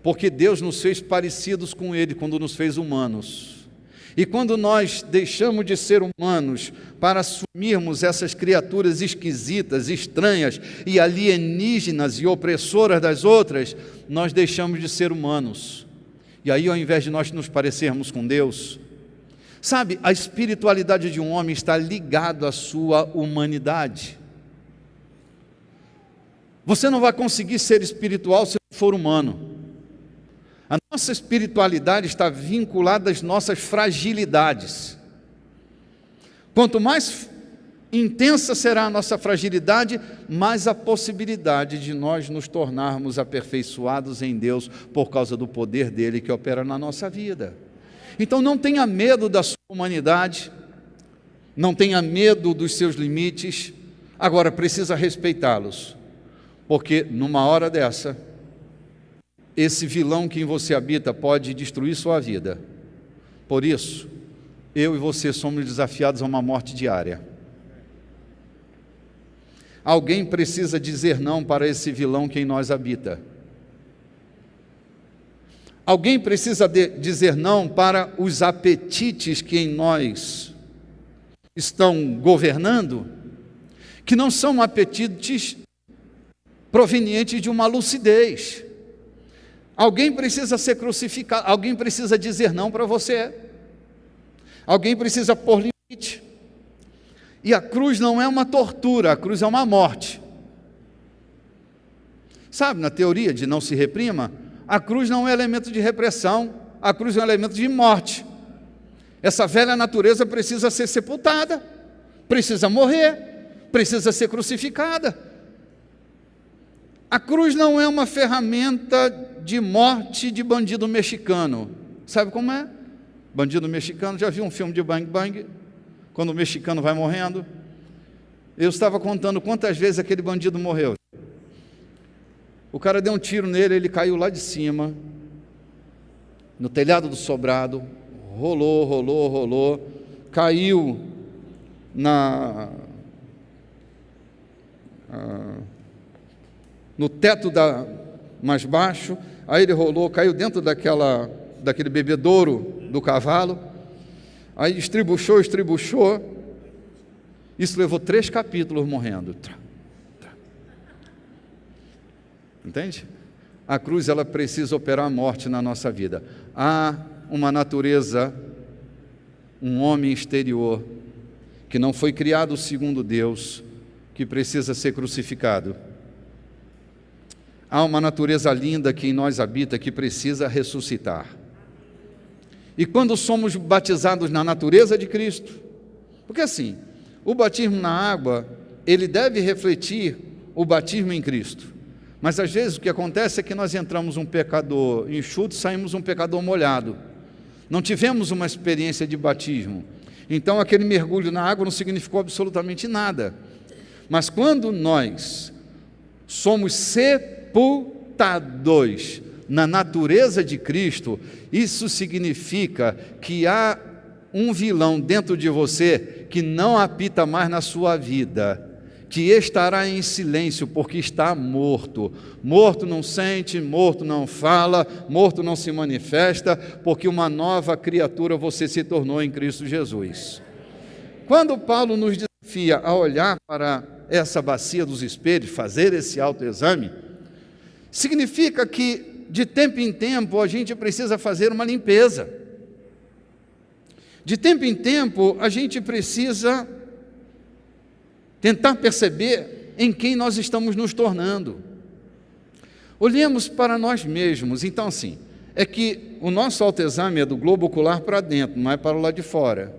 porque Deus nos fez parecidos com Ele quando nos fez humanos. E quando nós deixamos de ser humanos para assumirmos essas criaturas esquisitas, estranhas e alienígenas e opressoras das outras, nós deixamos de ser humanos. E aí, ao invés de nós nos parecermos com Deus, sabe, a espiritualidade de um homem está ligada à sua humanidade. Você não vai conseguir ser espiritual se não for humano. A nossa espiritualidade está vinculada às nossas fragilidades. Quanto mais intensa será a nossa fragilidade, mais a possibilidade de nós nos tornarmos aperfeiçoados em Deus por causa do poder dele que opera na nossa vida. Então não tenha medo da sua humanidade, não tenha medo dos seus limites, agora precisa respeitá-los, porque numa hora dessa, esse vilão que em você habita pode destruir sua vida. Por isso, eu e você somos desafiados a uma morte diária. Alguém precisa dizer não para esse vilão que em nós habita. Alguém precisa dizer não para os apetites que em nós estão governando, que não são apetites provenientes de uma lucidez. Alguém precisa ser crucificado, alguém precisa dizer não para você, alguém precisa pôr limite. E a cruz não é uma tortura, a cruz é uma morte. Sabe, na teoria de não se reprima, a cruz não é elemento de repressão, a cruz é um elemento de morte. Essa velha natureza precisa ser sepultada, precisa morrer, precisa ser crucificada. A cruz não é uma ferramenta de morte de bandido mexicano. Sabe como é? Bandido mexicano, já viu um filme de Bang Bang? Quando o mexicano vai morrendo? Eu estava contando quantas vezes aquele bandido morreu. O cara deu um tiro nele, ele caiu lá de cima, no telhado do sobrado, rolou, caiu no teto mais baixo, aí ele rolou, caiu dentro daquele bebedouro do cavalo, aí estribuchou, isso levou 3 capítulos morrendo. Entende? A cruz, ela precisa operar a morte na nossa vida. Há uma natureza, um homem exterior, que não foi criado segundo Deus, que precisa ser crucificado. Há uma natureza linda que em nós habita, que precisa ressuscitar. E quando somos batizados na natureza de Cristo, porque assim, o batismo na água, ele deve refletir o batismo em Cristo. Mas às vezes o que acontece é que nós entramos um pecador enxuto, saímos um pecador molhado. Não tivemos uma experiência de batismo. Então aquele mergulho na água não significou absolutamente nada. Mas quando nós somos sepultados na natureza de Cristo, isso significa que há um vilão dentro de você que não apita mais na sua vida, que estará em silêncio porque está morto. Morto não sente, morto não fala, morto não se manifesta, porque uma nova criatura você se tornou em Cristo Jesus. Quando Paulo nos desafia a olhar para essa bacia dos espelhos, fazer esse autoexame, significa que de tempo em tempo a gente precisa fazer uma limpeza. De tempo em tempo a gente precisa tentar perceber em quem nós estamos nos tornando. Olhemos para nós mesmos. Então, assim, é que o nosso autoexame é do globo ocular para dentro, não é para o lado de fora.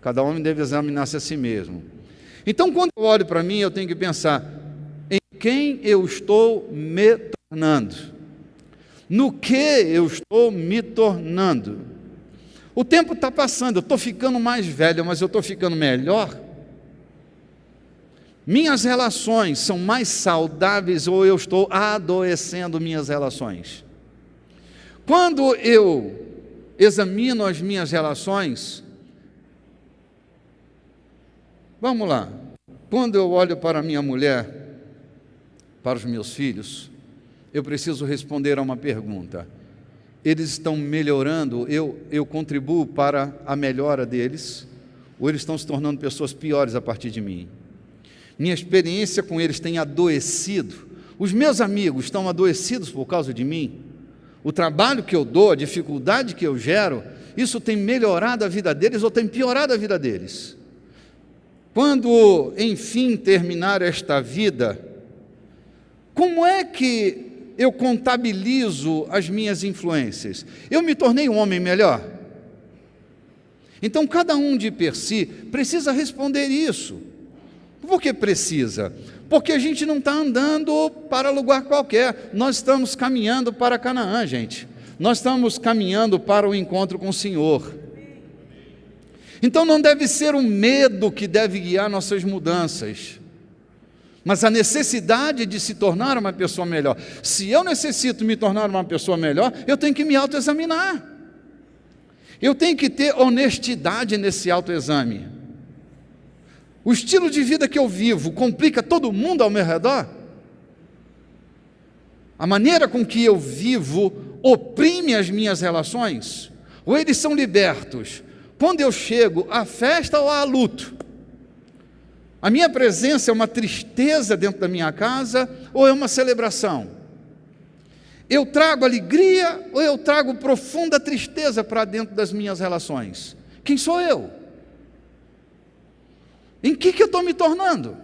Cada homem deve examinar-se a si mesmo. Então, quando eu olho para mim, eu tenho que pensar, quem eu estou me tornando. No que eu estou me tornando. O tempo está passando, eu estou ficando mais velho, mas eu estou ficando melhor? Minhas relações são mais saudáveis ou eu estou adoecendo minhas relações? Quando eu examino as minhas relações, vamos lá, quando eu olho para a minha mulher, para os meus filhos, eu preciso responder a uma pergunta: eles estão melhorando, eu contribuo para a melhora deles, ou eles estão se tornando pessoas piores a partir de mim? Minha experiência com eles tem adoecido? Os meus amigos estão adoecidos por causa de mim? O trabalho que eu dou, a dificuldade que eu gero, isso tem melhorado a vida deles ou tem piorado a vida deles? Quando, enfim, terminar esta vida, como é que eu contabilizo as minhas influências? Eu me tornei um homem melhor? Então, cada um de per si precisa responder isso. Por que precisa? Porque a gente não está andando para lugar qualquer, nós estamos caminhando para Canaã, gente. Nós estamos caminhando para o encontro com o Senhor. Então não deve ser o medo que deve guiar nossas mudanças, mas a necessidade de se tornar uma pessoa melhor. Se eu necessito me tornar uma pessoa melhor, eu tenho que me autoexaminar. Eu tenho que ter honestidade nesse autoexame. O estilo de vida que eu vivo complica todo mundo ao meu redor? A maneira com que eu vivo oprime as minhas relações? Ou eles são libertos? Quando eu chego à festa ou à luto, a minha presença é uma tristeza dentro da minha casa ou é uma celebração? Eu trago alegria ou eu trago profunda tristeza para dentro das minhas relações? Quem sou eu? Em que eu estou me tornando?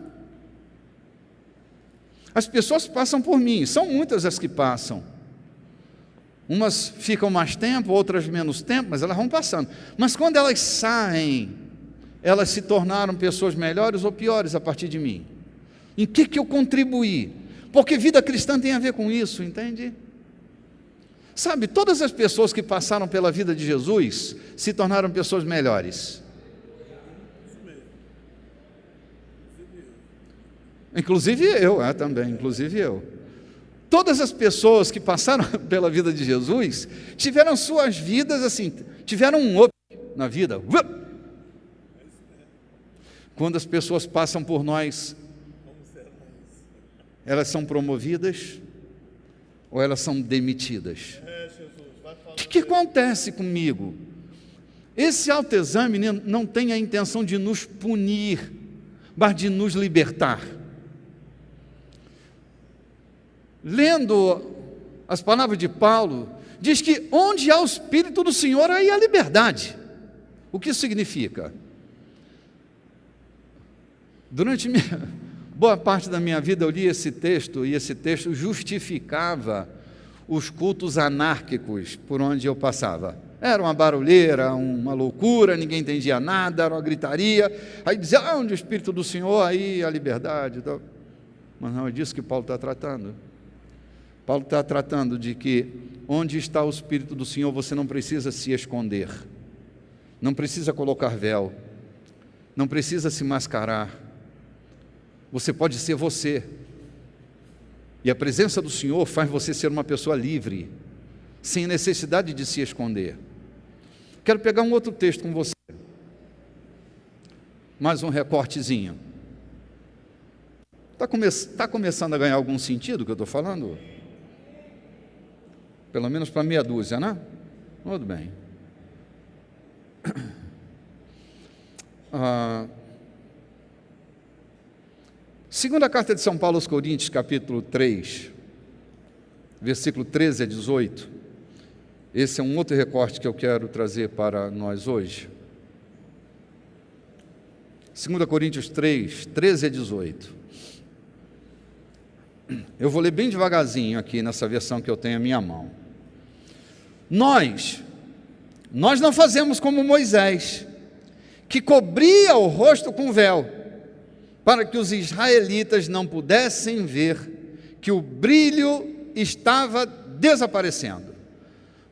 As pessoas passam por mim, são muitas as que passam. Umas ficam mais tempo, outras menos tempo, mas elas vão passando. Mas quando elas saem, elas se tornaram pessoas melhores ou piores a partir de mim? Em que eu contribuí? Porque vida cristã tem a ver com isso, entende? Sabe, todas as pessoas que passaram pela vida de Jesus se tornaram pessoas melhores. Inclusive eu, também, inclusive eu. Todas as pessoas que passaram pela vida de Jesus tiveram suas vidas assim, tiveram um up na vida. Quando as pessoas passam por nós, elas são promovidas ou elas são demitidas? O que acontece comigo? Esse autoexame não tem a intenção de nos punir, mas de nos libertar. Lendo as palavras de Paulo, diz que onde há o Espírito do Senhor, aí há liberdade. O que isso significa? Durante boa parte da minha vida eu li esse texto, e esse texto justificava os cultos anárquicos por onde eu passava. Era uma barulheira, uma loucura, ninguém entendia nada, era uma gritaria. Aí dizia, onde o Espírito do Senhor, aí há liberdade. Mas não é disso que Paulo está tratando. Paulo está tratando de que onde está o Espírito do Senhor, você não precisa se esconder, não precisa colocar véu, não precisa se mascarar, você pode ser você, e a presença do Senhor faz você ser uma pessoa livre, sem necessidade de se esconder. Quero pegar um outro texto com você, mais um recortezinho. Está começando a ganhar algum sentido o que eu estou falando? Pelo menos para meia dúzia, né? Tudo bem. Segunda carta de São Paulo aos Coríntios, capítulo 3, versículo 13 a 18. Esse é um outro recorte que eu quero trazer para nós hoje. 2 Coríntios 3, 13 a 18. Eu vou ler bem devagarzinho aqui nessa versão que eu tenho à minha mão. Nós não fazemos como Moisés, que cobria o rosto com véu. para que os israelitas não pudessem ver que o brilho estava desaparecendo.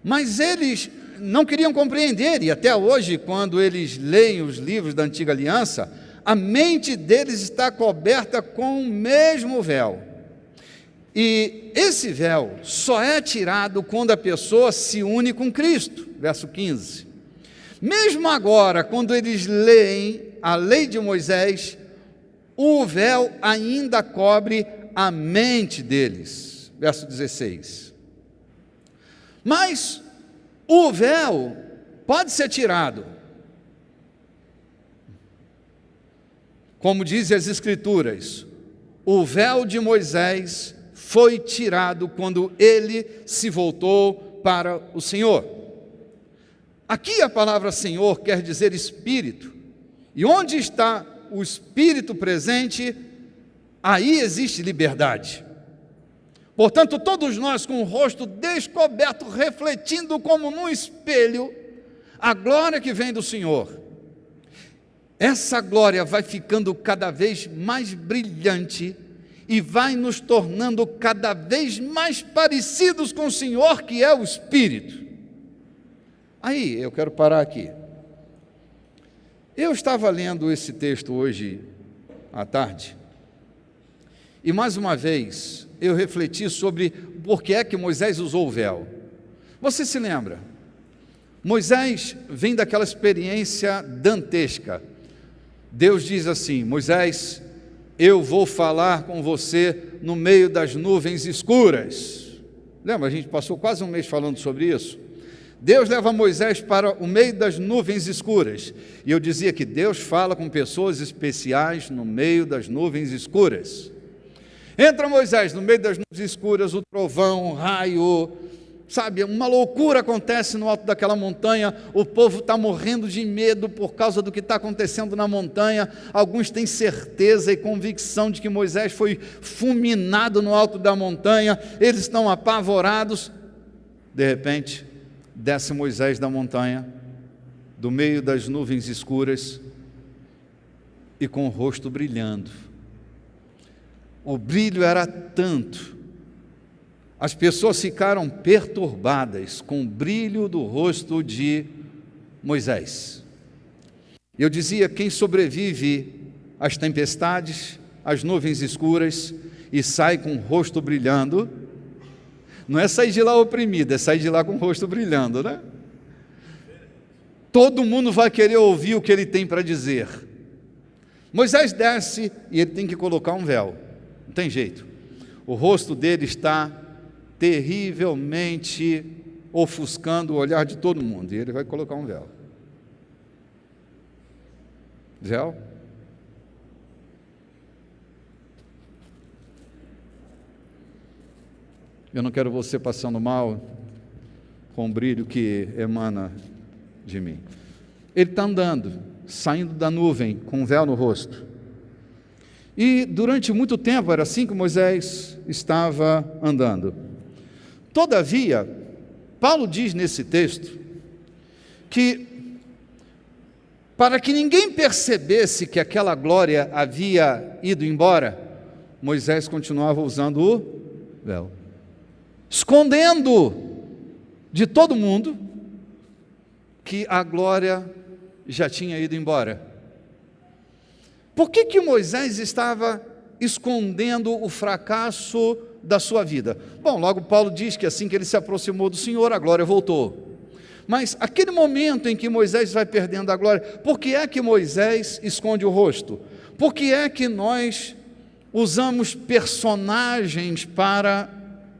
Mas eles não queriam compreender, e até hoje, quando eles leem os livros da Antiga Aliança, a mente deles está coberta com o mesmo véu. E esse véu só é tirado quando a pessoa se une com Cristo. Verso 15. Mesmo agora, quando eles leem a lei de Moisés, o véu ainda cobre a mente deles. Verso 16. Mas o véu pode ser tirado. Como dizem as Escrituras, o véu de Moisés foi tirado quando ele se voltou para o Senhor. Aqui a palavra Senhor quer dizer Espírito. E onde está o Espírito presente, aí existe liberdade. Portanto, todos nós com o rosto descoberto, refletindo como num espelho, a glória que vem do Senhor. Essa glória vai ficando cada vez mais brilhante e vai nos tornando cada vez mais parecidos com o Senhor, que é o Espírito. Aí, eu quero parar aqui. Eu estava lendo esse texto hoje à tarde, e mais uma vez eu refleti sobre por que é que Moisés usou o véu. Você se lembra? Moisés vem daquela experiência dantesca. Deus diz assim: Moisés, eu vou falar com você no meio das nuvens escuras. Lembra, a gente passou quase um mês falando sobre isso? Deus leva Moisés para o meio das nuvens escuras. E eu dizia que Deus fala com pessoas especiais no meio das nuvens escuras. Entra Moisés no meio das nuvens escuras, o trovão, o raio, sabe, uma loucura acontece no alto daquela montanha, o povo está morrendo de medo por causa do que está acontecendo na montanha. Alguns têm certeza e convicção de que Moisés foi fulminado no alto da montanha, eles estão apavorados. De repente, desce Moisés da montanha, do meio das nuvens escuras, e com o rosto brilhando. O brilho era tanto, as pessoas ficaram perturbadas com o brilho do rosto de Moisés. Eu dizia, quem sobrevive às tempestades, às nuvens escuras, e sai com o rosto brilhando, não é sair de lá oprimido, é sair de lá com o rosto brilhando, né? Todo mundo vai querer ouvir o que ele tem para dizer. Moisés desce e ele tem que colocar um véu, não tem jeito. O rosto dele está terrivelmente ofuscando o olhar de todo mundo, e ele vai colocar um véu. Véu? Eu não quero você passando mal com o brilho que emana de mim. Ele está andando, saindo da nuvem, com um véu no rosto. E durante muito tempo era assim que Moisés estava andando. Todavia, Paulo diz nesse texto que, para que ninguém percebesse que aquela glória havia ido embora, Moisés continuava usando o véu, escondendo de todo mundo que a glória já tinha ido embora. Por que Moisés estava escondendo o fracasso da sua vida? Bom, logo Paulo diz que assim que ele se aproximou do Senhor, a glória voltou. Mas aquele momento em que Moisés vai perdendo a glória, por que é que Moisés esconde o rosto? Por que é que nós usamos personagens para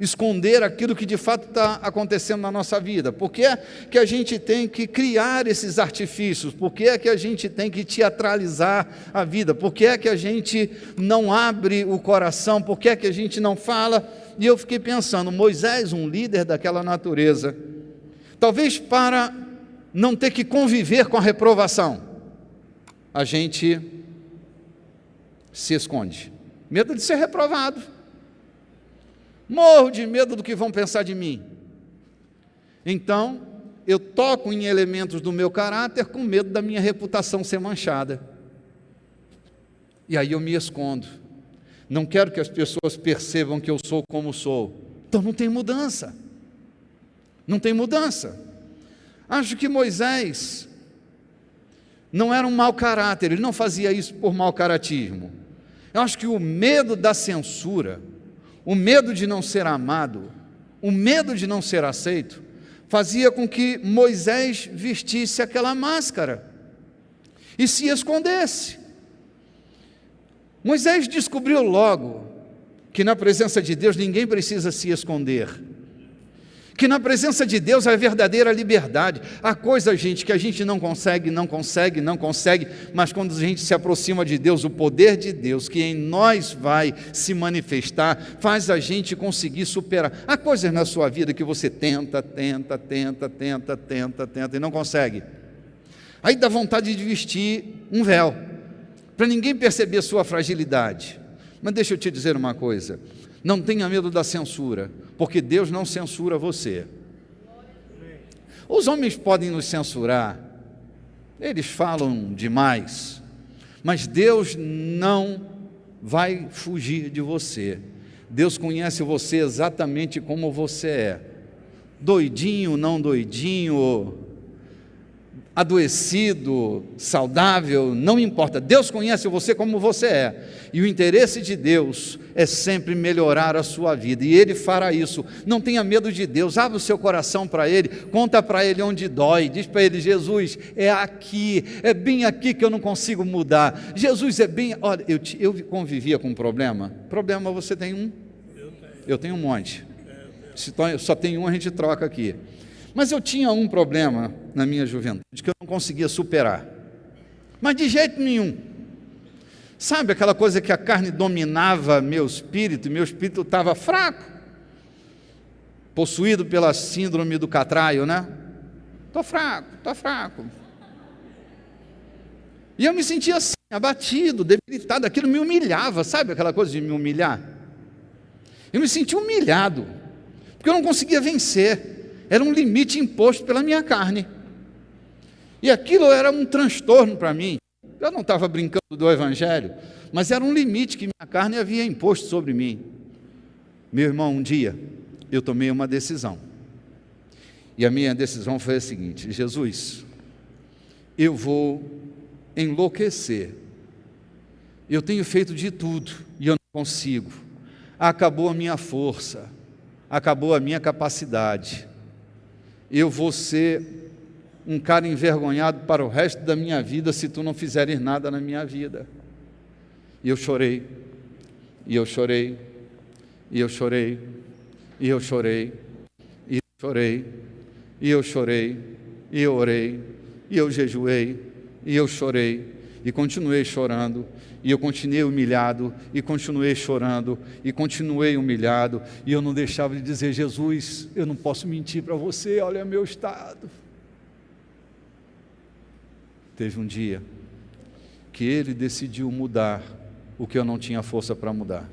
esconder aquilo que de fato está acontecendo na nossa vida? Por que é que a gente tem que criar esses artifícios? Por que é que a gente tem que teatralizar a vida? Por que é que a gente não abre o coração? Por que é que a gente não fala? E eu fiquei pensando, Moisés, um líder daquela natureza, talvez para não ter que conviver com a reprovação, a gente se esconde, medo de ser reprovado. Morro de medo do que vão pensar de mim. Então, eu toco em elementos do meu caráter com medo da minha reputação ser manchada. E aí eu me escondo. Não quero que as pessoas percebam que eu sou como sou. Então não tem mudança. Não tem mudança. Acho que Moisés não era um mau caráter, ele não fazia isso por mau caratismo. Eu acho que o medo da censura, o medo de não ser amado, o medo de não ser aceito, fazia com que Moisés vestisse aquela máscara e se escondesse. Moisés descobriu logo que na presença de Deus ninguém precisa se esconder, que na presença de Deus há verdadeira liberdade. Há coisa, gente, que a gente não consegue, mas quando a gente se aproxima de Deus, o poder de Deus que em nós vai se manifestar, faz a gente conseguir superar. Há coisas na sua vida que você tenta e não consegue. Aí dá vontade de vestir um véu, para ninguém perceber a sua fragilidade. Mas deixa eu te dizer uma coisa, não tenha medo da censura, porque Deus não censura você. Os homens podem nos censurar, eles falam demais, mas Deus não vai fugir de você. Deus conhece você exatamente como você é, doidinho, não doidinho, adoecido, saudável, não importa. Deus conhece você como você é, e o interesse de Deus é sempre melhorar a sua vida, e Ele fará isso. Não tenha medo de Deus, abra o seu coração para Ele, conta para Ele onde dói, diz para Ele: Jesus, é aqui, é bem aqui que eu não consigo mudar. Jesus, é bem... Olha, eu convivia com um problema você tem um? Eu tenho um monte. Se só tem um, a gente troca aqui. Mas eu tinha um problema na minha juventude que eu não conseguia superar, mas de jeito nenhum. Sabe aquela coisa que a carne dominava meu espírito, e meu espírito estava fraco, possuído pela síndrome do catraio, né? Estou fraco. E eu me sentia assim, abatido, debilitado, aquilo me humilhava, sabe aquela coisa de me humilhar? Eu me sentia humilhado, porque eu não conseguia vencer. Era um limite imposto pela minha carne, e aquilo era um transtorno para mim. Eu não estava brincando do Evangelho, mas era um limite que minha carne havia imposto sobre mim. Meu irmão, um dia eu tomei uma decisão, e a minha decisão foi a seguinte: Jesus, eu vou enlouquecer, eu tenho feito de tudo e eu não consigo, acabou a minha força, acabou a minha capacidade, eu vou ser um cara envergonhado para o resto da minha vida se tu não fizeres nada na minha vida. E eu chorei, e eu chorei, e eu chorei, e eu chorei, e eu chorei, e eu chorei, e eu orei, e eu jejuei, e eu chorei, e continuei chorando, e eu continuei humilhado, e continuei chorando, e continuei humilhado, e eu não deixava de dizer: Jesus, eu não posso mentir para você, olha meu estado. Teve um dia que Ele decidiu mudar o que eu não tinha força para mudar.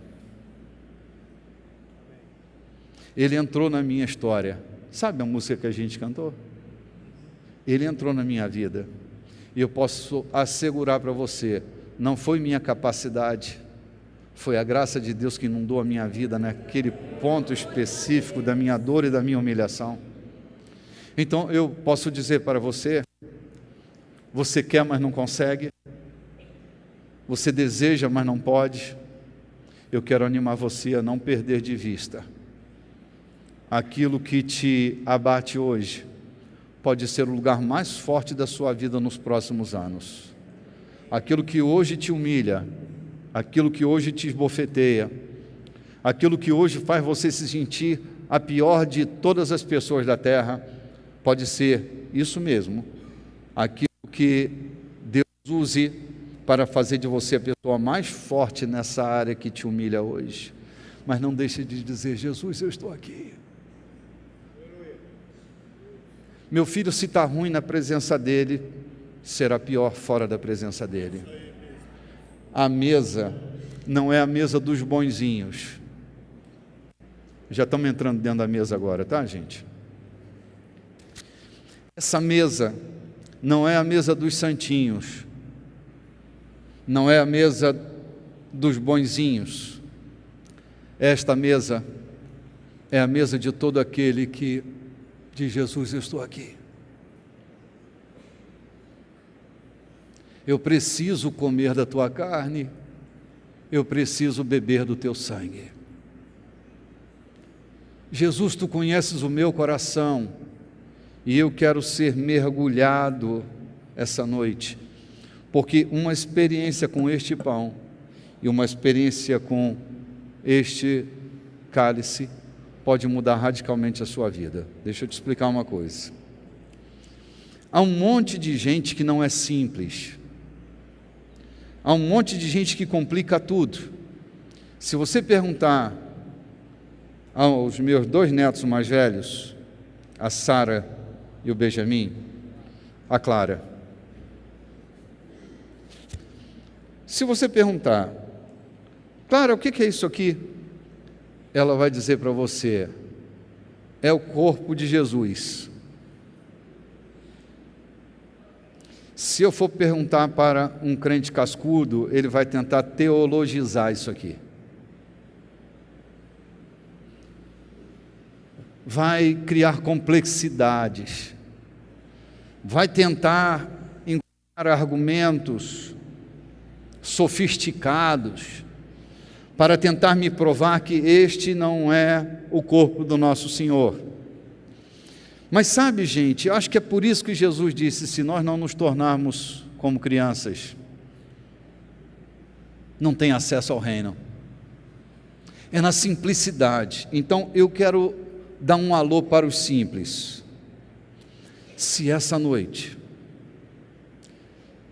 Ele entrou na minha história. Sabe a música que a gente cantou? Ele entrou na minha vida, e eu posso assegurar para você, não foi minha capacidade, foi a graça de Deus que inundou a minha vida naquele ponto específico da minha dor e da minha humilhação. Então eu posso dizer para você: você quer, mas não consegue, você deseja, mas não pode. Eu quero animar você a não perder de vista aquilo que te abate hoje, pode ser o lugar mais forte da sua vida nos próximos anos. Aquilo que hoje te humilha, aquilo que hoje te esbofeteia, aquilo que hoje faz você se sentir a pior de todas as pessoas da terra, pode ser isso mesmo, aquilo que Deus use para fazer de você a pessoa mais forte nessa área que te humilha hoje. Mas não deixe de dizer: Jesus, eu estou aqui. Meu filho, se está ruim na presença dele, será pior fora da presença dele. A mesa não é a mesa dos bonzinhos. Já estamos entrando dentro da mesa agora, tá, gente? Essa mesa não é a mesa dos santinhos, não é a mesa dos bonzinhos. Esta mesa é a mesa de todo aquele que diz: Jesus, eu estou aqui. Eu preciso comer da tua carne, eu preciso beber do teu sangue. Jesus, tu conheces o meu coração e eu quero ser mergulhado essa noite, porque uma experiência com este pão e uma experiência com este cálice pode mudar radicalmente a sua vida. Deixa eu te explicar uma coisa. Há um monte de gente que não é simples. Há um monte de gente que complica tudo. Se você perguntar aos meus 2 netos mais velhos, a Sara e o Benjamin, a Clara, se você perguntar: Clara, o que é isso aqui? Ela vai dizer para você: é o corpo de Jesus. Se eu for perguntar para um crente cascudo, ele vai tentar teologizar isso aqui. Vai criar complexidades, vai tentar encontrar argumentos sofisticados para tentar me provar que este não é o corpo do nosso Senhor. Mas sabe, gente, eu acho que é por isso que Jesus disse: se nós não nos tornarmos como crianças, não tem acesso ao reino. É na simplicidade. Então eu quero dar um alô para os simples. Se essa noite,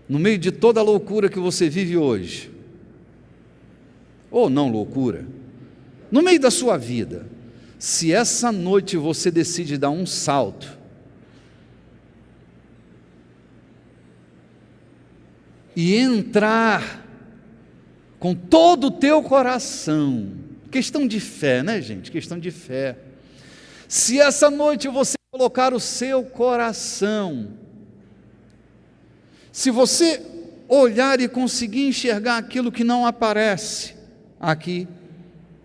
no meio de toda a loucura que você vive hoje, ou não loucura, no meio da sua vida, se essa noite você decide dar um salto e entrar com todo o teu coração, questão de fé, né, gente? Questão de fé. Se essa noite você colocar o seu coração, se você olhar e conseguir enxergar aquilo que não aparece aqui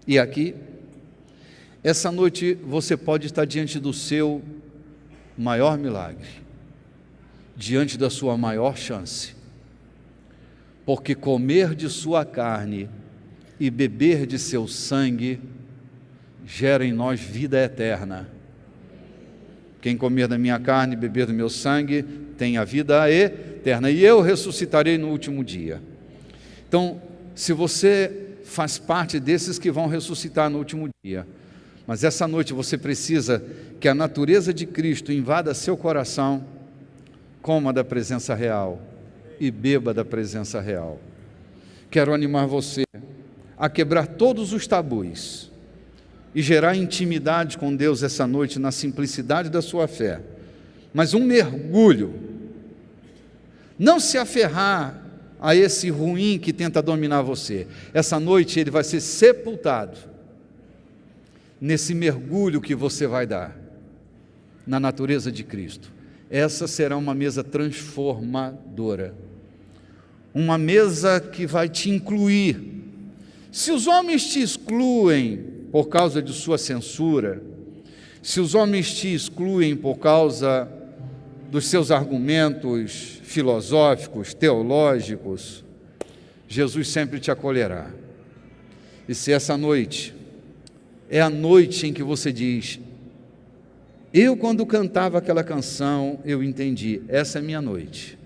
e aqui, essa noite você pode estar diante do seu maior milagre, diante da sua maior chance, porque comer de sua carne e beber de seu sangue gera em nós vida eterna. Quem comer da minha carne e beber do meu sangue tem a vida eterna, e eu ressuscitarei no último dia. Então, se você faz parte desses que vão ressuscitar no último dia, mas essa noite você precisa que a natureza de Cristo invada seu coração, coma da presença real e beba da presença real. Quero animar você a quebrar todos os tabus e gerar intimidade com Deus essa noite na simplicidade da sua fé, mas um mergulho, não se aferrar a esse ruim que tenta dominar você. Essa noite ele vai ser sepultado nesse mergulho que você vai dar na natureza de Cristo. Essa será uma mesa transformadora, uma mesa que vai te incluir. Se os homens te excluem por causa de sua censura, se os homens te excluem por causa dos seus argumentos filosóficos, teológicos, Jesus sempre te acolherá. E se essa noite é a noite em que você diz: eu quando cantava aquela canção, eu entendi, essa é minha noite.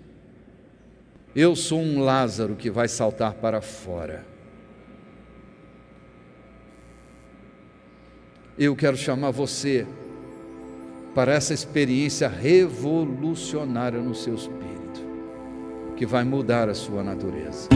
Eu sou um Lázaro que vai saltar para fora. Eu quero chamar você para essa experiência revolucionária no seu espírito, que vai mudar a sua natureza.